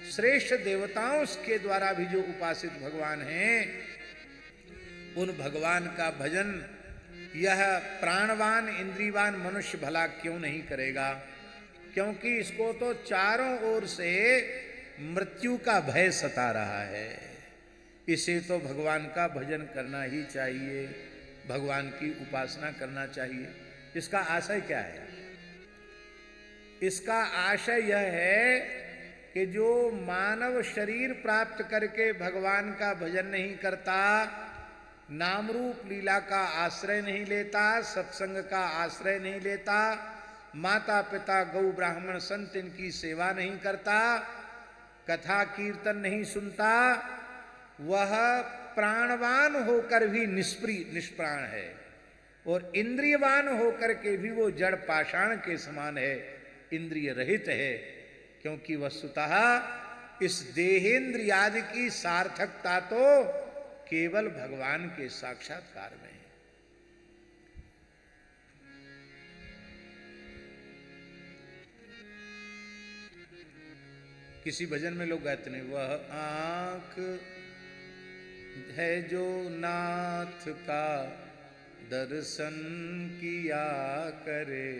श्रेष्ठ देवताओं के द्वारा भी जो उपासित भगवान हैं, उन भगवान का भजन यह प्राणवान इंद्रियवान मनुष्य भला क्यों नहीं करेगा? क्योंकि इसको तो चारों ओर से मृत्यु का भय सता रहा है। इसे तो भगवान का भजन करना ही चाहिए, भगवान की उपासना करना चाहिए। इसका आशय क्या है? इसका आशय यह है कि जो मानव शरीर प्राप्त करके भगवान का भजन नहीं करता, नाम रूप लीला का आश्रय नहीं लेता, सत्संग का आश्रय नहीं लेता, माता पिता गौ ब्राह्मण संत इनकी सेवा नहीं करता, कथा कीर्तन नहीं सुनता, वह प्राणवान होकर भी निष्प्राण है और इंद्रियवान होकर के भी वो जड़ पाषाण के समान है, इंद्रिय रहित है। क्योंकि वस्तुतः इस देहेंद्रियादि की सार्थकता तो केवल भगवान के साक्षात्कार में है। किसी भजन में लोग गाते नहीं, वह आंख है जो नाथ का दर्शन किया करे,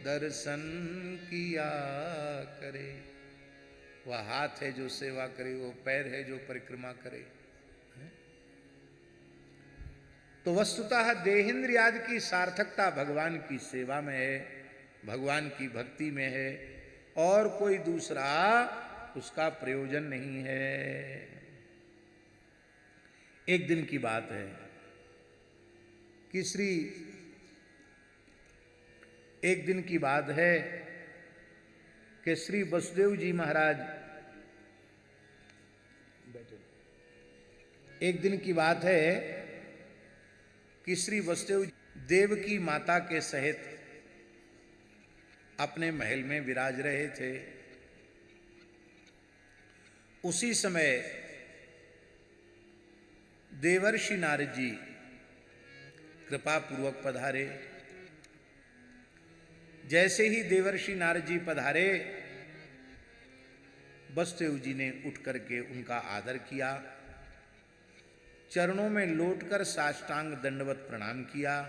दर्शन किया करे। वह हाथ है जो सेवा करे, वो पैर है जो परिक्रमा करे। तो वस्तुतः देहेंद्रियादि की सार्थकता भगवान की सेवा में है, भगवान की भक्ति में है, और कोई दूसरा उसका प्रयोजन नहीं है। एक दिन की बात है कि एक दिन की बात है कि श्री वसुदेव जी महाराज, एक दिन की बात है कि श्री वसुदेव देव की माता के सहित अपने महल में विराज रहे थे। उसी समय देवर्षि नारद जी कृपा पूर्वक पधारे। जैसे ही देवर्षि नारद जी पधारे, वसुदेव जी ने उठ करके उनका आदर किया, चरणों में लौटकर साष्टांग दंडवत प्रणाम किया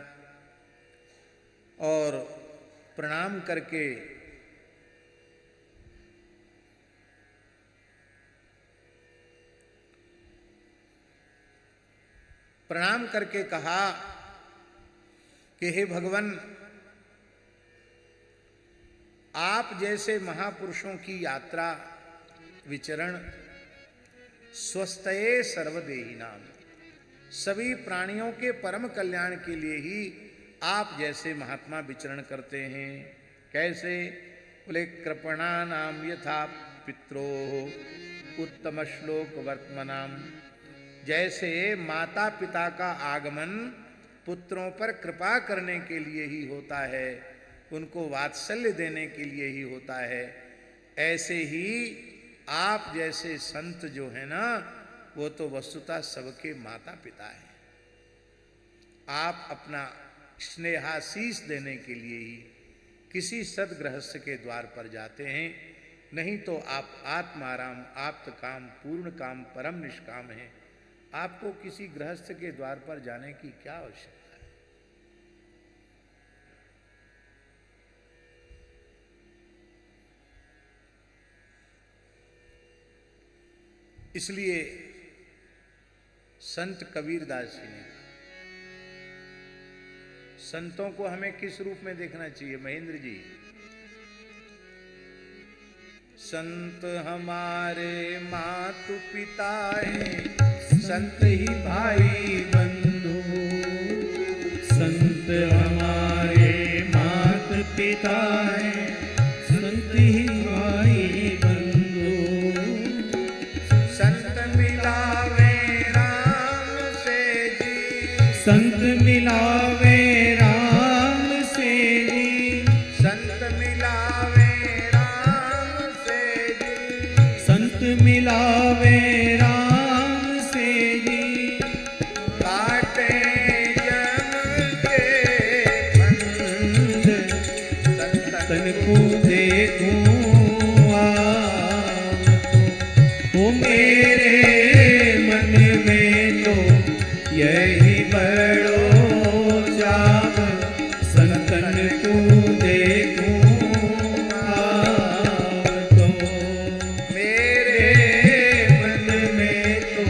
और प्रणाम करके कहा कि हे भगवान, आप जैसे महापुरुषों की यात्रा विचरण स्वस्थये सर्वदेही नाम, सभी प्राणियों के परम कल्याण के लिए ही आप जैसे महात्मा विचरण करते हैं। कैसे? बोले कृपणा नाम यथा पित्रो उत्तम श्लोक वर्तमनाम। जैसे माता पिता का आगमन पुत्रों पर कृपा करने के लिए ही होता है, उनको वात्सल्य देने के लिए ही होता है, ऐसे ही आप जैसे संत जो है ना, वो तो वस्तुतः सबके माता पिता हैं। आप अपना स्नेहाशीष देने के लिए ही किसी सदगृहस्थ के द्वार पर जाते हैं, नहीं तो आप आत्माराम आप्त काम पूर्ण काम परम निष्काम हैं। आपको किसी गृहस्थ के द्वार पर जाने की क्या आवश्यकता है? इसलिए संत कबीरदास जी ने, संतों को हमें किस रूप में देखना चाहिए महेंद्र जी? संत हमारे मातु पिता हैं, संत ही भाई बंधु। संत हमारे मात पिता हैं, संत ही भाई बंधु। संत मिलावे राम से जी, संत मिलावे राम से जी, संत मिलावे राम से जी, संत मिलावे राम से जी। काटे जम के फंद, तन को देखूं यही बड़ो चाव संतन को देखूं आव तो। मेरे मन में तो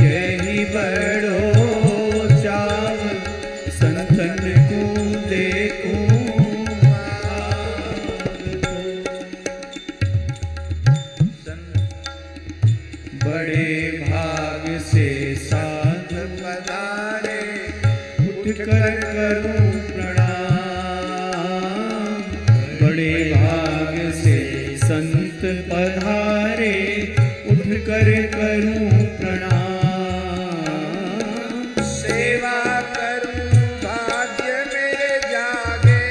यही बड़ो चाव संतन को देखूं बड़े भाग से साध पधारे उठ कर करूं प्रणाम। बड़े भाग से संत पधारे उठ कर करूं प्रणाम। सेवा करूं भाग्य मेरे जागे,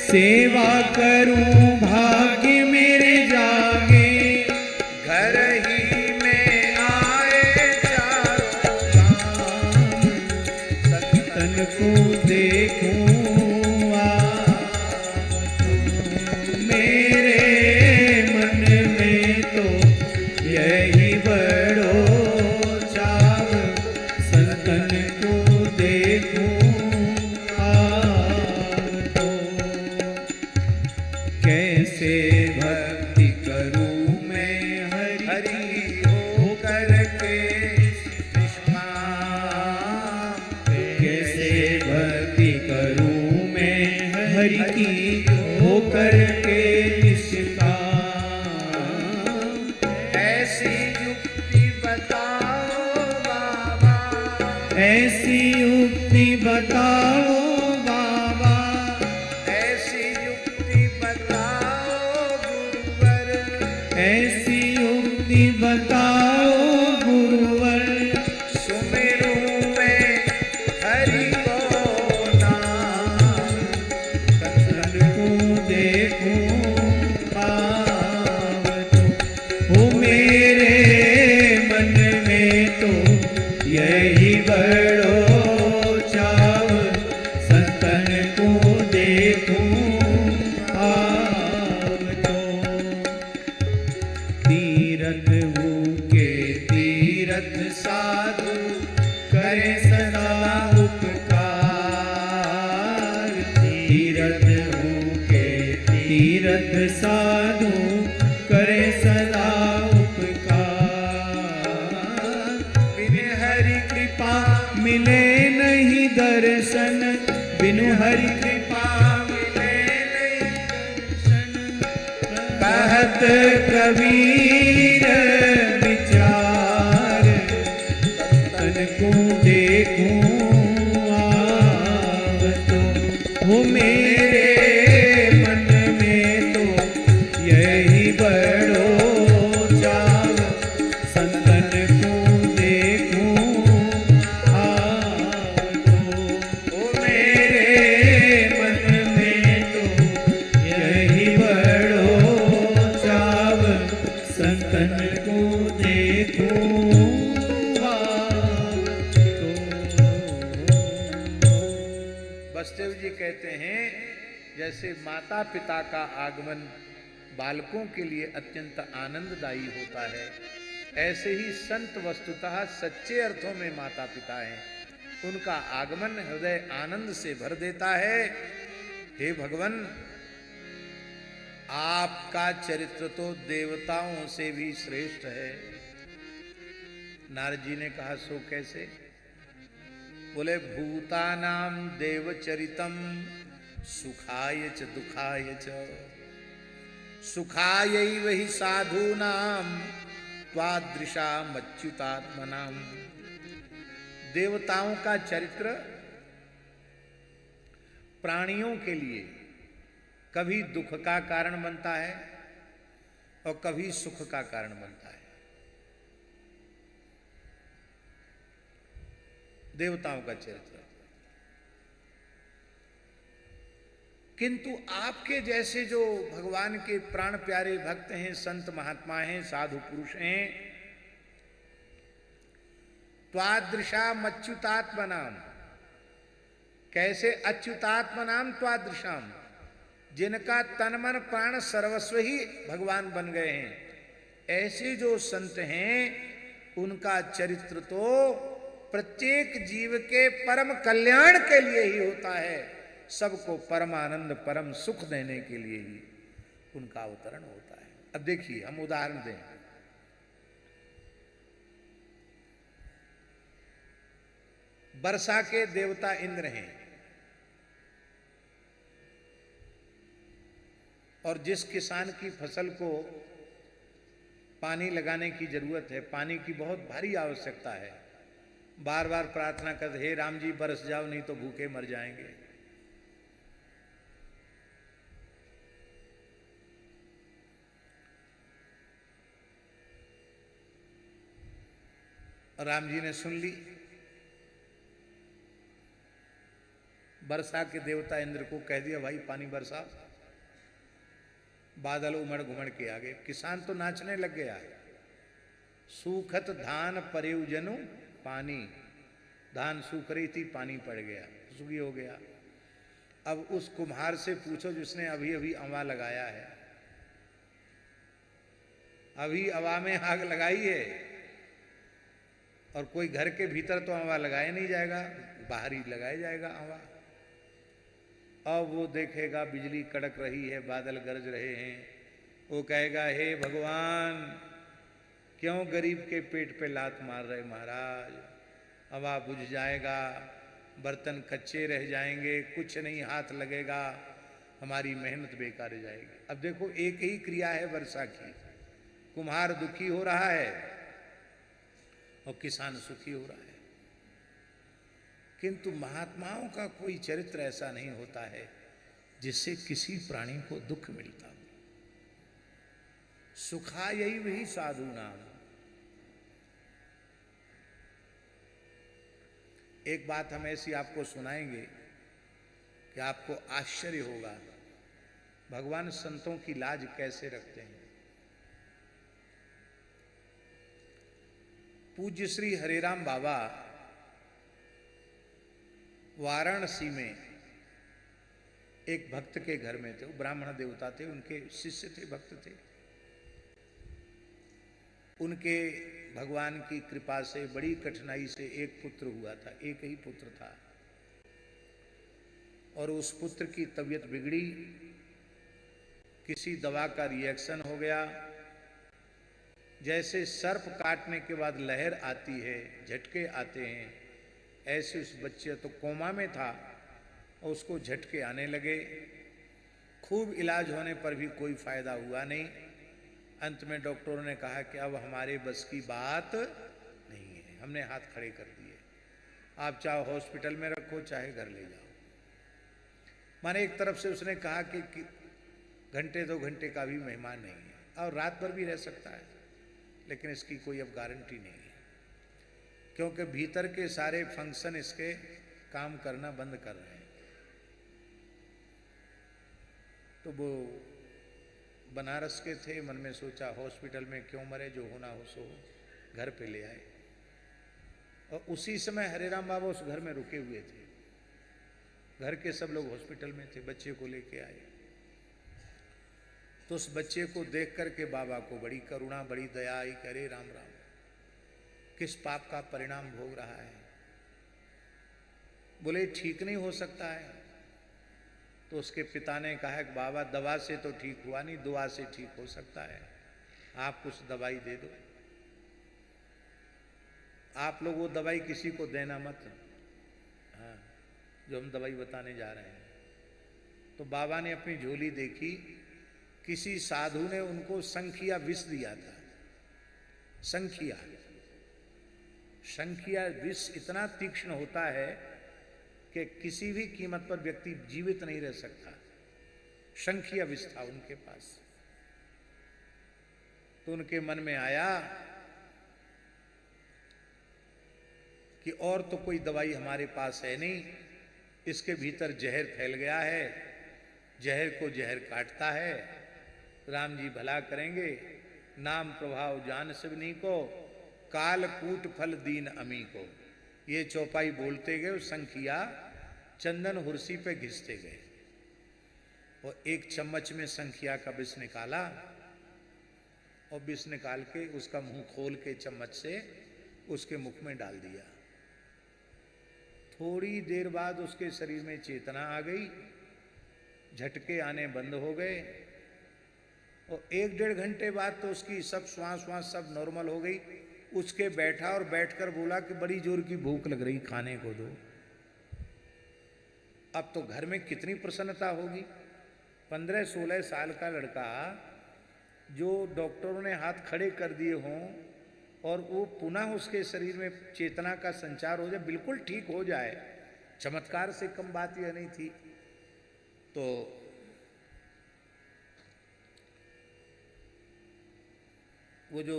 सेवा करूं भाग्य मेरे जागे। घर ही में आए चारों धाम, तन को देखूं मेरे मन में तो यही बड़ो चाव संतन को देखूं तो। कैसे भक्ति करूं मैं हरि हरि हो करके निष्काम, कैसे भक्ति करूं मैं हरि की होकर के निष्काम। ऐसी युक्ति बताओ बाबा, ऐसी युक्ति बताओ बाबा। ऐसी युक्ति बताओ गुरुवर, ऐसी युक्ति बताओ गुरुवर। सुमिरूं मैं हरि को नाम, संतन को देखूं पाव तो। हो मेरे मन में तो यही बड़ो चाव संतन को देखूं पाव तो। तीरथ हो के तीरथ साधु करे सदा उपकार। तीरथ हो के तीरथ साधु करे सदा उपकार। बिन हरि कृपा मिले नहीं दर्शन, बिनु हरि कृपा मिले नहीं दर्शन, कहत कबीर विचार। तन को देखूं आव तो। हो मेरे मन में तो यही बड़ो चाव संतन को देखूं आव तो। हो मेरे मन में तो यही बड़ो चाव संतन को देखूं आव तो। बसदेव जी कहते हैं जैसे माता पिता का आगमन बालकों के लिए अत्यंत आनंददायी होता है, ऐसे ही संत वस्तुतः सच्चे अर्थों में माता पिता हैं। उनका आगमन हृदय आनंद से भर देता है। हे भगवान, आपका चरित्र तो देवताओं से भी श्रेष्ठ है। नारद जी ने कहा सो कैसे? बोले भूतानाम देवचरितम सुखाय च दुखाय च, सुखायैव हि साधूनाम त्वादृशामच्युतात्मनाम। देवताओं का चरित्र प्राणियों के लिए कभी दुख का कारण बनता है और कभी सुख का कारण बनता है। देवताओं का चरित्र। किंतु आपके जैसे जो भगवान के प्राण प्यारे भक्त हैं, संत महात्मा हैं, साधु पुरुष हैं, त्वादृशाम अच्युतात्मनाम, कैसे अच्युतात्मनाम त्वादृशाम, जिनका तन मन प्राण सर्वस्व ही भगवान बन गए हैं, ऐसे जो संत हैं उनका चरित्र तो प्रत्येक जीव के परम कल्याण के लिए ही होता है, सबको परम आनंद परम सुख देने के लिए ही उनका अवतरण होता है। अब देखिए हम उदाहरण दें, वर्षा के देवता इंद्र हैं, और जिस किसान की फसल को पानी लगाने की जरूरत है, पानी की बहुत भारी आवश्यकता है, बार बार प्रार्थना करते, हे राम जी बरस जाओ नहीं तो भूखे मर जाएंगे। राम जी ने सुन ली, वर्षा के देवता इंद्र को कह दिया भाई पानी बरसा। बादल उमड़ घुमड़ के आ गए, किसान तो नाचने लग गया। सूखत धान परेउ जनु पानी, धान सूख रही थी, पानी पड़ गया, सूखी हो गया। अब उस कुम्हार से पूछो जिसने अभी अभी अवा लगाया है, अभी अवा में आग लगाई है, और कोई घर के भीतर तो अवा लगाया नहीं जाएगा, बाहर ही लगाया जाएगा अवा। अब वो देखेगा बिजली कड़क रही है, बादल गरज रहे हैं, वो कहेगा हे भगवान क्यों गरीब के पेट पे लात मार रहे महाराज, हवा बुझ जाएगा, बर्तन कच्चे रह जाएंगे, कुछ नहीं हाथ लगेगा, हमारी मेहनत बेकार जाएगी। अब देखो एक ही क्रिया है वर्षा की, कुम्हार दुखी हो रहा है और किसान सुखी हो रहा है। किंतु महात्माओं का कोई चरित्र ऐसा नहीं होता है जिससे किसी प्राणी को दुख मिलता हो। सुखा यही वही साधु नाम। एक बात हम ऐसी आपको सुनाएंगे कि आपको आश्चर्य होगा, भगवान संतों की लाज कैसे रखते हैं। पूज्य श्री हरिराम बाबा वाराणसी में एक भक्त के घर में थे, वो ब्राह्मण देवता थे, उनके शिष्य थे, भक्त थे। उनके भगवान की कृपा से बड़ी कठिनाई से एक पुत्र हुआ था, एक ही पुत्र था, और उस पुत्र की तबीयत बिगड़ी, किसी दवा का रिएक्शन हो गया, जैसे सर्प काटने के बाद लहर आती है, झटके आते हैं, ऐसे उस बच्चे तो कोमा में था और उसको झटके आने लगे। खूब इलाज होने पर भी कोई फायदा हुआ नहीं। अंत में डॉक्टरों ने कहा कि अब हमारे बस की बात नहीं है, हमने हाथ खड़े कर दिए, आप चाहे हॉस्पिटल में रखो चाहे घर ले जाओ। माने एक तरफ से उसने कहा कि घंटे 2 घंटे का भी मेहमान नहीं है और रात भर भी रह सकता है, लेकिन इसकी कोई अब गारंटी नहीं है, क्योंकि भीतर के सारे फंक्शन इसके काम करना बंद कर रहे हैं। तो वो बनारस के थे, मन में सोचा हॉस्पिटल में क्यों मरे, जो होना हो सो हो, घर पे ले आए। और उसी समय हरिराम बाबा उस घर में रुके हुए थे, घर के सब लोग हॉस्पिटल में थे, बच्चे को लेके आए। तो उस बच्चे को देख करके बाबा को बड़ी करुणा, बड़ी दया आई, करे राम राम, किस पाप का परिणाम भोग रहा है। बोले ठीक नहीं हो सकता है। तो उसके पिता ने कहा कि बाबा दवा से तो ठीक हुआ नहीं, दुआ से ठीक हो सकता है, आप कुछ दवाई दे दो। आप लोग वो दवाई किसी को देना मत, हाँ, जो हम दवाई बताने जा रहे हैं। तो बाबा ने अपनी झोली देखी, किसी साधु ने उनको संखिया विष दिया था। संखिया विष इतना तीक्ष्ण होता है कि किसी भी कीमत पर व्यक्ति जीवित नहीं रह सकता। संखिया विष था उनके पास। तो उनके मन में आया कि और तो कोई दवाई हमारे पास है नहीं, इसके भीतर जहर फैल गया है, जहर को जहर काटता है, राम जी भला करेंगे, नाम प्रभाव जान सिवनी को, काल कूट फल दीन अमी को। ये चौपाई बोलते गए, संखिया चंदन हुर्सी पे घिसते गए और एक चम्मच में संखिया का विष निकाला और विष निकाल के उसका मुंह खोल के चम्मच से उसके मुख में डाल दिया। थोड़ी देर बाद उसके शरीर में चेतना आ गई, झटके आने बंद हो गए, और 1-1.5 घंटे बाद तो उसकी सब श्वास वास सब नॉर्मल हो गई। उसके बैठा और बैठकर बोला कि बड़ी जोर की भूख लग रही, खाने को दो। अब तो घर में कितनी प्रसन्नता होगी। 15-16 साल का लड़का जो डॉक्टरों ने हाथ खड़े कर दिए हों और वो पुनः उसके शरीर में चेतना का संचार हो जाए, बिल्कुल ठीक हो जाए, चमत्कार से कम बात यह नहीं थी। तो वो जो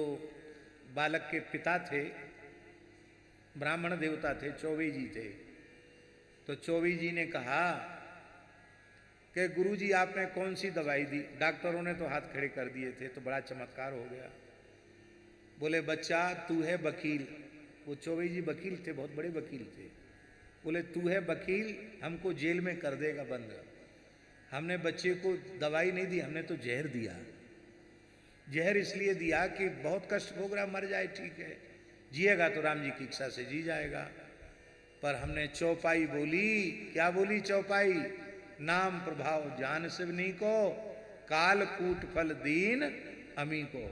बालक के पिता थे, ब्राह्मण देवता थे, चौबे जी थे। तो चौबे जी ने कहा कि गुरुजी आपने कौन सी दवाई दी? डॉक्टरों ने तो हाथ खड़े कर दिए थे, तो बड़ा चमत्कार हो गया। बोले बच्चा तू है वकील। वो चौबे जी वकील थे, बहुत बड़े वकील थे। बोले तू है वकील, हमको जेल में कर देगा बंद। हमने बच्चे को दवाई नहीं दी, हमने तो जहर दिया। जहर इसलिए दिया कि बहुत कष्ट भोग रहा, मर जाए ठीक है, जिएगा तो राम जी की इच्छा से जी जाएगा। पर हमने चौपाई बोली। क्या बोली चौपाई? नाम प्रभाव जान शिवनी को, काल कूट फल दीन अमी को।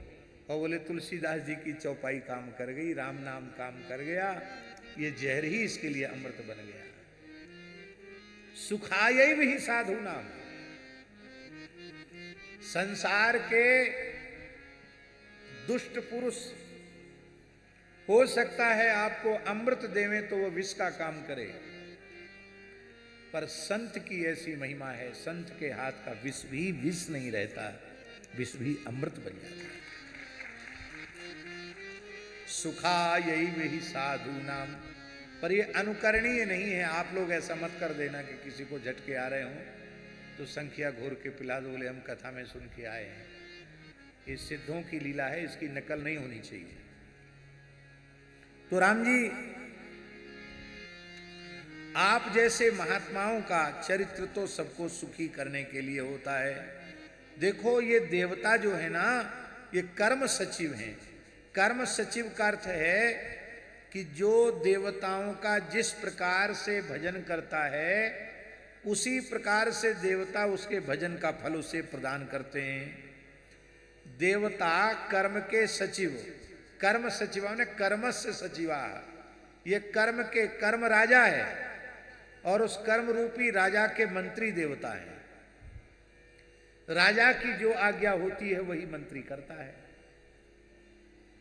और बोले तुलसीदास जी की चौपाई काम कर गई, राम नाम काम कर गया, ये जहर ही इसके लिए अमृत बन गया। सुखाय भी साधु नाम। संसार के दुष्ट पुरुष हो सकता है आपको अमृत देवें तो वो विष का काम करे, पर संत की ऐसी महिमा है, संत के हाथ का विष भी विष नहीं रहता, विष भी अमृत बन जाता है। सुखायै वही साधु नाम। पर ये अनुकरणीय नहीं है। आप लोग ऐसा मत कर देना कि किसी को झटके आ रहे हों तो संख्या घोर के पिला दो, बोले हम कथा में सुन के आए हैं। ये सिद्धों की लीला है, इसकी नकल नहीं होनी चाहिए। तो राम जी, आप जैसे महात्माओं का चरित्र तो सबको सुखी करने के लिए होता है। देखो ये देवता जो है ना, ये कर्म सचिव हैं। कर्म सचिव का अर्थ है कि जो देवताओं का जिस प्रकार से भजन करता है उसी प्रकार से देवता उसके भजन का फल उसे प्रदान करते हैं। देवता कर्म के सचिव, कर्म सचिव ने कर्मस्य सचिवा, ये कर्म के कर्म राजा है और उस कर्म रूपी राजा के मंत्री देवता है। राजा की जो आज्ञा होती है वही मंत्री करता है।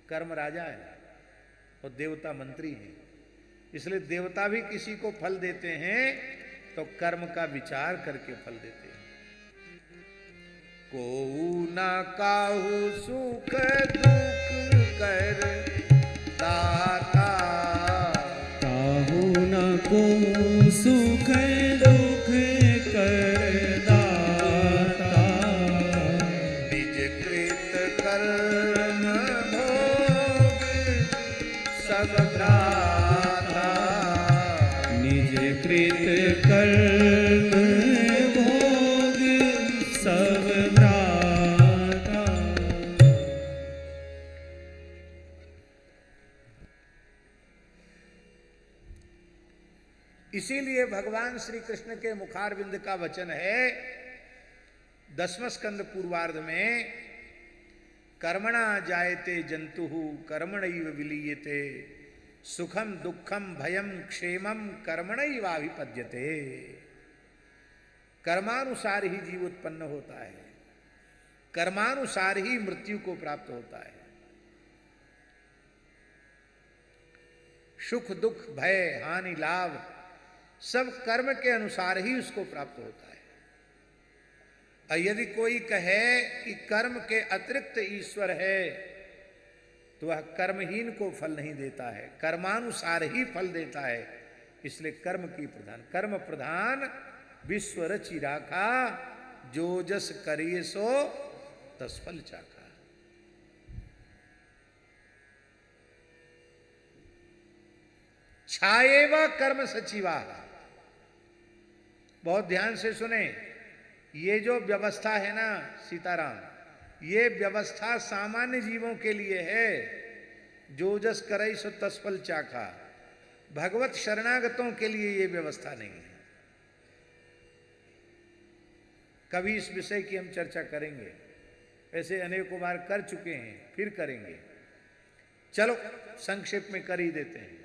कर्म राजा है और देवता मंत्री है। इसलिए देवता भी किसी को फल देते हैं तो कर्म का विचार करके फल देते हैं। को न काहू सुख दुख कर दाता, काहू न को सुख दुख कर दाता, निज कृत कर्म भोग सब भ्राता, निज कृत कर्म भोग सब भ्राता। इसीलिए भगवान श्री कृष्ण के मुखारविंद का वचन है 10वें स्कंद पूर्वार्ध में, कर्मणा जायते जंतुः कर्मणैव विलीयते, सुखम दुखम भयम क्षेमम कर्मणैवाभिपद्यते। कर्मानुसार ही जीव उत्पन्न होता है, कर्मानुसार ही मृत्यु को प्राप्त होता है। सुख दुख भय हानि लाभ सब कर्म के अनुसार ही उसको प्राप्त होता है। और यदि कोई कहे कि कर्म के अतिरिक्त ईश्वर है तो वह कर्महीन को फल नहीं देता है, कर्मानुसार ही फल देता है। इसलिए कर्म की प्रधान, कर्म प्रधान विश्व रचि राखा, जो जस करिए सो तस फल चाखा। छाएवा कर्म सचिवा। बहुत ध्यान से सुने, ये जो व्यवस्था है ना सीताराम, ये व्यवस्था सामान्य जीवों के लिए है। जो जस करई सो तस फल चाखा। भगवत शरणागतों के लिए ये व्यवस्था नहीं है। कभी इस विषय की हम चर्चा करेंगे, ऐसे अनेकों बार कर चुके हैं, फिर करेंगे। चलो संक्षेप में कर ही देते हैं।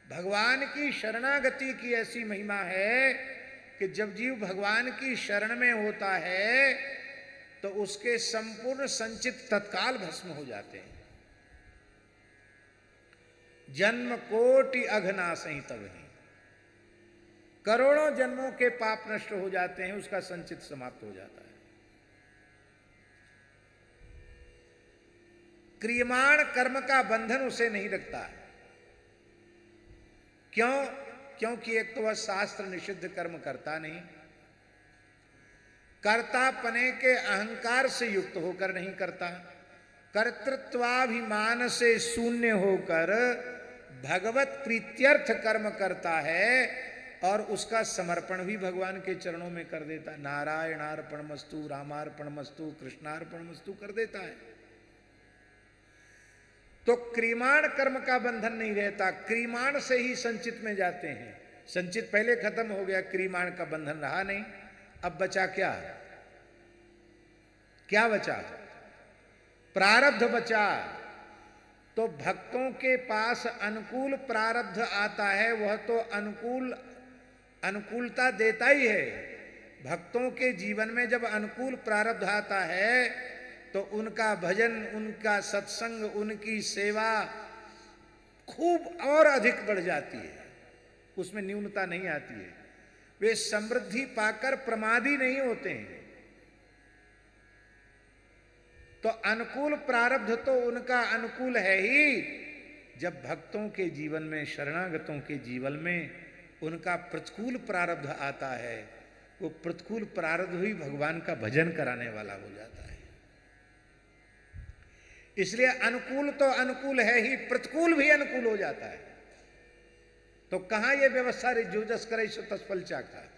भगवान की शरणागति की ऐसी महिमा है कि जब जीव भगवान की शरण में होता है तो उसके संपूर्ण संचित तत्काल भस्म हो जाते हैं। जन्म कोटि अघनासहि तबहि, करोड़ों जन्मों के पाप नष्ट हो जाते हैं, उसका संचित समाप्त हो जाता है। क्रियमाण कर्म का बंधन उसे नहीं लगता है। क्यों? क्योंकि एक तो वह शास्त्र निषिद्ध कर्म करता नहीं, कर्तापने के अहंकार से युक्त होकर नहीं करता, कर्तृत्वाभिमान से शून्य होकर भगवत प्रीत्यर्थ कर्म करता है और उसका समर्पण भी भगवान के चरणों में कर देता। नारायणार्पणमस्तु, रामार्पणमस्तु, कृष्णार्पणमस्तु कर देता है। तो क्रियमाण कर्म का बंधन नहीं रहता, क्रियमाण से ही संचित में जाते हैं। संचित पहले खत्म हो गया, क्रियमाण का बंधन रहा नहीं। अब बचा क्या? क्या बचा? प्रारब्ध बचा। तो भक्तों के पास अनुकूल प्रारब्ध आता है, वह तो अनुकूलता देता ही है। भक्तों के जीवन में जब अनुकूल प्रारब्ध आता है तो उनका भजन, उनका सत्संग, उनकी सेवा खूब और अधिक बढ़ जाती है, उसमें न्यूनता नहीं आती है। वे समृद्धि पाकर प्रमादी नहीं होते हैं। तो अनुकूल प्रारब्ध तो उनका अनुकूल है ही। जब भक्तों के जीवन में, शरणागतों के जीवन में उनका प्रतिकूल प्रारब्ध आता है, वो प्रतिकूल प्रारब्ध ही भगवान का भजन कराने वाला हो जाता है। इसलिए अनुकूल तो अनुकूल है ही, प्रतिकूल भी अनुकूल हो जाता है। तो कहां यह व्यवस्था रे जो जस करे सो तत्फल चाखा।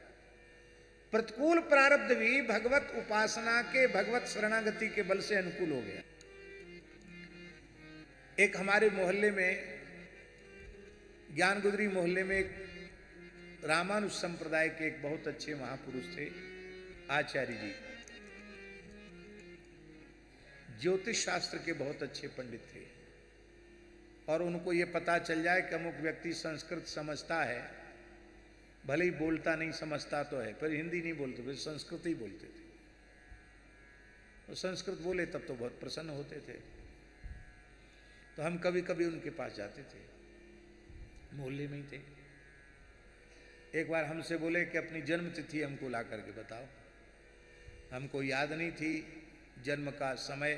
प्रतिकूल प्रारब्ध भी भगवत उपासना के, भगवत शरणागति के बल से अनुकूल हो गया। एक हमारे मोहल्ले में, ज्ञानगुदरी मोहल्ले में, एक रामानुज संप्रदाय के एक बहुत अच्छे महापुरुष थे, आचार्य जी। ज्योतिष शास्त्र के बहुत अच्छे पंडित थे और उनको ये पता चल जाए कि अमुक व्यक्ति संस्कृत समझता है, भले ही बोलता नहीं, समझता तो है, पर हिंदी नहीं बोलते, वे संस्कृत ही बोलते थे। तो संस्कृत बोले तब तो बहुत प्रसन्न होते थे। तो हम कभी कभी उनके पास जाते थे, मोहल्ले में ही थे। एक बार हमसे बोले कि अपनी जन्म तिथि हमको ला करके बताओ। हमको याद नहीं थी जन्म का समय,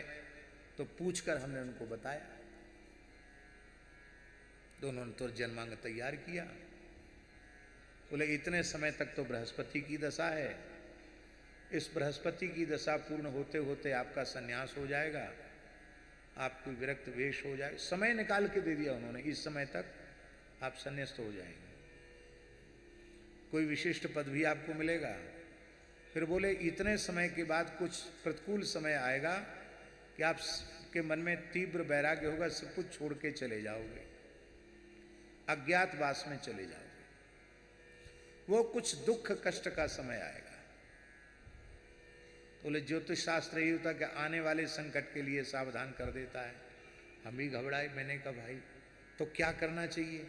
तो पूछकर हमने उनको बताया। दोनों ने तो जन्मांग तैयार किया। बोले इतने समय तक तो बृहस्पति की दशा है, इस बृहस्पति की दशा पूर्ण होते होते आपका संन्यास हो जाएगा, आपको विरक्त वेश हो जाएगा। समय निकाल के दे दिया उन्होंने, इस समय तक आप संन्यास्त हो जाएंगे, कोई विशिष्ट पद भी आपको मिलेगा। फिर बोले इतने समय के बाद कुछ प्रतिकूल समय आएगा कि आपके मन में तीव्र वैराग्य होगा, सब कुछ छोड़ के चले जाओगे, अज्ञातवास में चले जाओगे। वो कुछ दुख कष्ट का समय आएगा। तो बोले ज्योतिष शास्त्र यही होता कि आने वाले संकट के लिए सावधान कर देता है। हम भी घबराए। मैंने कहा भाई तो क्या करना चाहिए?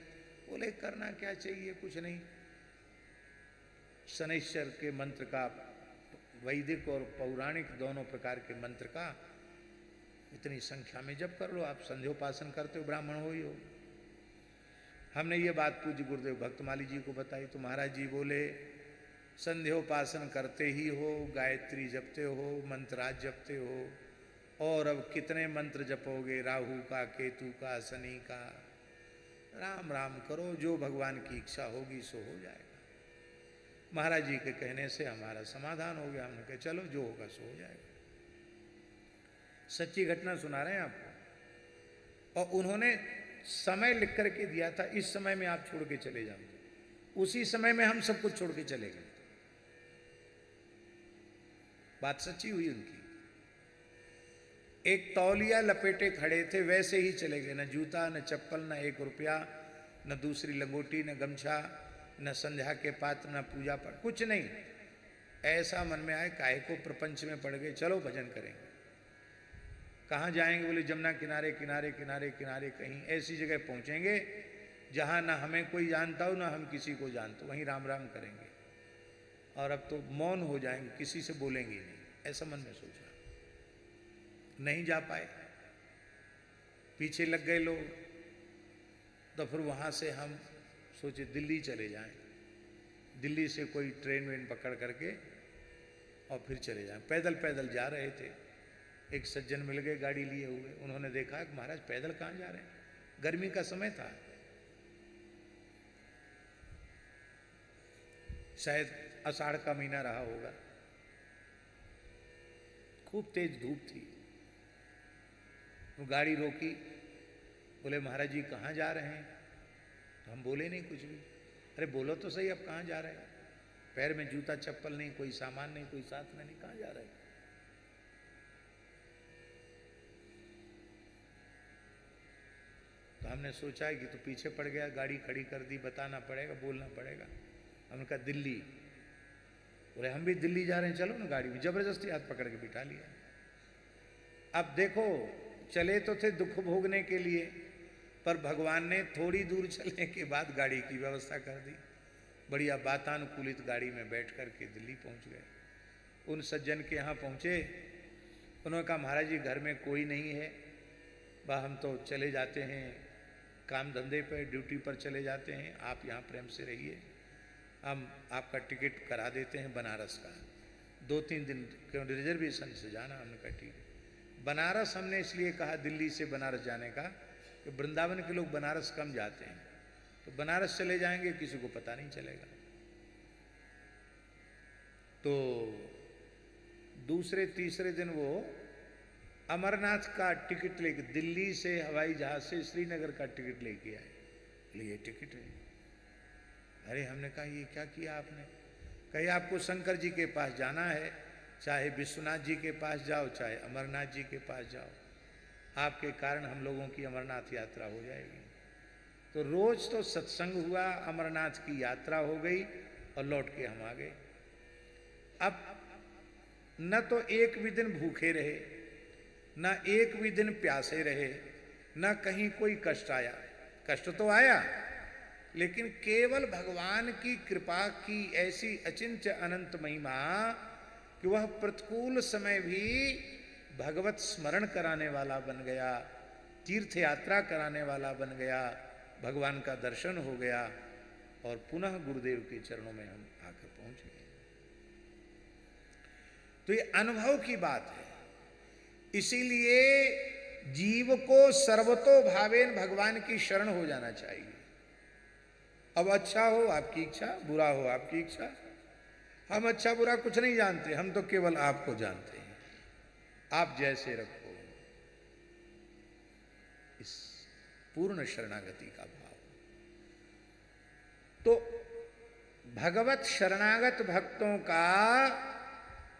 बोले करना क्या चाहिए, कुछ नहीं, शनैश्वर के मंत्र का, वैदिक और पौराणिक दोनों प्रकार के मंत्र का इतनी संख्या में जप कर लो। आप संध्योपासन करते हो, ब्राह्मण हो ही हो। हमने ये बात पूज्य गुरुदेव भक्तमाली जी को बताई तो महाराज जी बोले संध्योपासन करते ही हो, गायत्री जपते हो, मंत्राज जपते हो, और अब कितने मंत्र जपोगे, राहु का, केतु का, शनि का। राम राम करो, जो भगवान की इच्छा होगी सो हो जाएगा। महाराज जी के कहने से हमारा समाधान हो गया। हमने कहा चलो जो होगा सो हो जाएगा। सच्ची घटना सुना रहे हैं आपको। और उन्होंने समय लिख करके दिया था, इस समय में आप छोड़ के चले जाओ। उसी समय में हम सब कुछ छोड़ के चले गए। बात सच्ची हुई उनकी। एक तौलिया लपेटे खड़े थे, वैसे ही चले गए, न जूता, न चप्पल, न 1 रुपया, न दूसरी लंगोटी, न गमछा, न संध्या के पात्र, न पूजा पाठ, कुछ नहीं। ऐसा मन में आए काहे को प्रपंच में पड़ गए, चलो भजन करेंगे। कहाँ जाएंगे? बोले जमुना किनारे किनारे किनारे किनारे कहीं ऐसी जगह पहुंचेंगे जहां ना हमें कोई जानता हो, ना हम किसी को जानते हो, वहीं राम राम करेंगे और अब तो मौन हो जाएंगे, किसी से बोलेंगे नहीं। ऐसा मन में सोचा, नहीं जा पाए, पीछे लग गए लोग। तो फिर वहां से हम सोचे दिल्ली चले जाएं, दिल्ली से कोई ट्रेन वेन पकड़ करके और फिर चले जाएं। पैदल पैदल जा रहे थे, एक सज्जन मिल गए गाड़ी लिए हुए। उन्होंने देखा कि महाराज पैदल कहाँ जा रहे हैं, गर्मी का समय था, शायद आषाढ़ का महीना रहा होगा, खूब तेज धूप थी। वो गाड़ी रोकी, बोले महाराज जी कहाँ जा रहे हैं? तो हम बोले नहीं कुछ भी। अरे बोलो तो सही, अब कहाँ जा रहे हैं? पैर में जूता चप्पल नहीं, कोई सामान नहीं, कोई साथ में नहीं, कहाँ जा रहे हैं? तो हमने सोचा कि तो पीछे पड़ गया, गाड़ी खड़ी कर दी, बताना पड़ेगा, बोलना पड़ेगा। हमने कहा दिल्ली। बोले हम भी दिल्ली जा रहे हैं, चलो ना गाड़ी में। जबरदस्ती हाथ पकड़ के बिठा लिया। अब देखो, चले तो थे दुख भोगने के लिए, पर भगवान ने थोड़ी दूर चलने के बाद गाड़ी की व्यवस्था कर दी। बढ़िया वातानुकूलित गाड़ी में बैठ करके दिल्ली पहुंच गए। उन सज्जन के यहाँ पहुंचे, उन्होंने कहा महाराज जी घर में कोई नहीं है, वह हम तो चले जाते हैं काम धंधे पर, ड्यूटी पर चले जाते हैं, आप यहाँ प्रेम से रहिए, हम आपका टिकट करा देते हैं बनारस का, 2-3 दिन क्यों रिजर्वेशन से जाना। हमने कहा ठीक है। बनारस हमने इसलिए कहा दिल्ली से बनारस जाने का कि वृंदावन के लोग बनारस कम जाते हैं, तो बनारस चले जाएंगे, किसी को पता नहीं चलेगा। तो दूसरे तीसरे दिन वो अमरनाथ का टिकट लेके, दिल्ली से हवाई जहाज से श्रीनगर का टिकट लेके आए। ये टिकट है। अरे हमने कहा ये क्या किया आपने? कही आपको शंकर जी के पास जाना है, चाहे विश्वनाथ जी के पास जाओ, चाहे अमरनाथ जी के पास जाओ, आपके कारण हम लोगों की अमरनाथ यात्रा हो जाएगी। तो रोज तो सत्संग हुआ, अमरनाथ की यात्रा हो गई और लौट के हम आ गए। अब न तो एक भी दिन भूखे रहे, न एक भी दिन प्यासे रहे, न कहीं कोई कष्ट आया। कष्ट तो आया, लेकिन केवल भगवान की कृपा की ऐसी अचिंत्य अनंत महिमा कि वह प्रतिकूल समय भी भगवत स्मरण कराने वाला बन गया, तीर्थ यात्रा कराने वाला बन गया, भगवान का दर्शन हो गया और पुनः गुरुदेव के चरणों में हम आकर पहुंच गए। तो ये अनुभव की बात है। इसीलिए जीव को सर्वतो भावेन भगवान की शरण हो जाना चाहिए। अब अच्छा हो आपकी इच्छा, बुरा हो आपकी इच्छा। हम अच्छा बुरा कुछ नहीं जानते, हम तो केवल आपको जानते हैं। आप जैसे रखो, इस पूर्ण शरणागति का भाव। तो भगवत शरणागत भक्तों का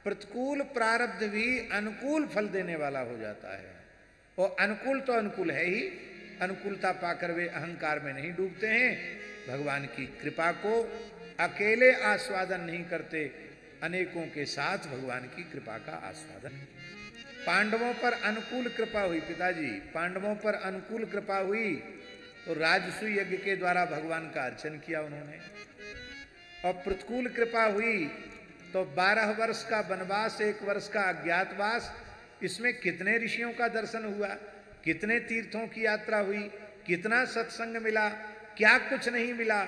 प्रतिकूल प्रारब्ध भी अनुकूल फल देने वाला हो जाता है। और अनुकूल तो अनुकूल है ही, अनुकूलता पाकर वे अहंकार में नहीं डूबते हैं, भगवान की कृपा को अकेले आस्वादन नहीं करते, अनेकों के साथ भगवान की कृपा का आस्वादन। पांडवों पर अनुकूल कृपा हुई, पिताजी पांडवों पर अनुकूल कृपा हुई तो राजसूय यज्ञ के द्वारा भगवान का अर्चन किया उन्होंने। और प्रतिकूल कृपा हुई तो 12 वर्ष का वनवास, 1 वर्ष का अज्ञातवास, इसमें कितने ऋषियों का दर्शन हुआ, कितने तीर्थों की यात्रा हुई, कितना सत्संग मिला, क्या कुछ नहीं मिला।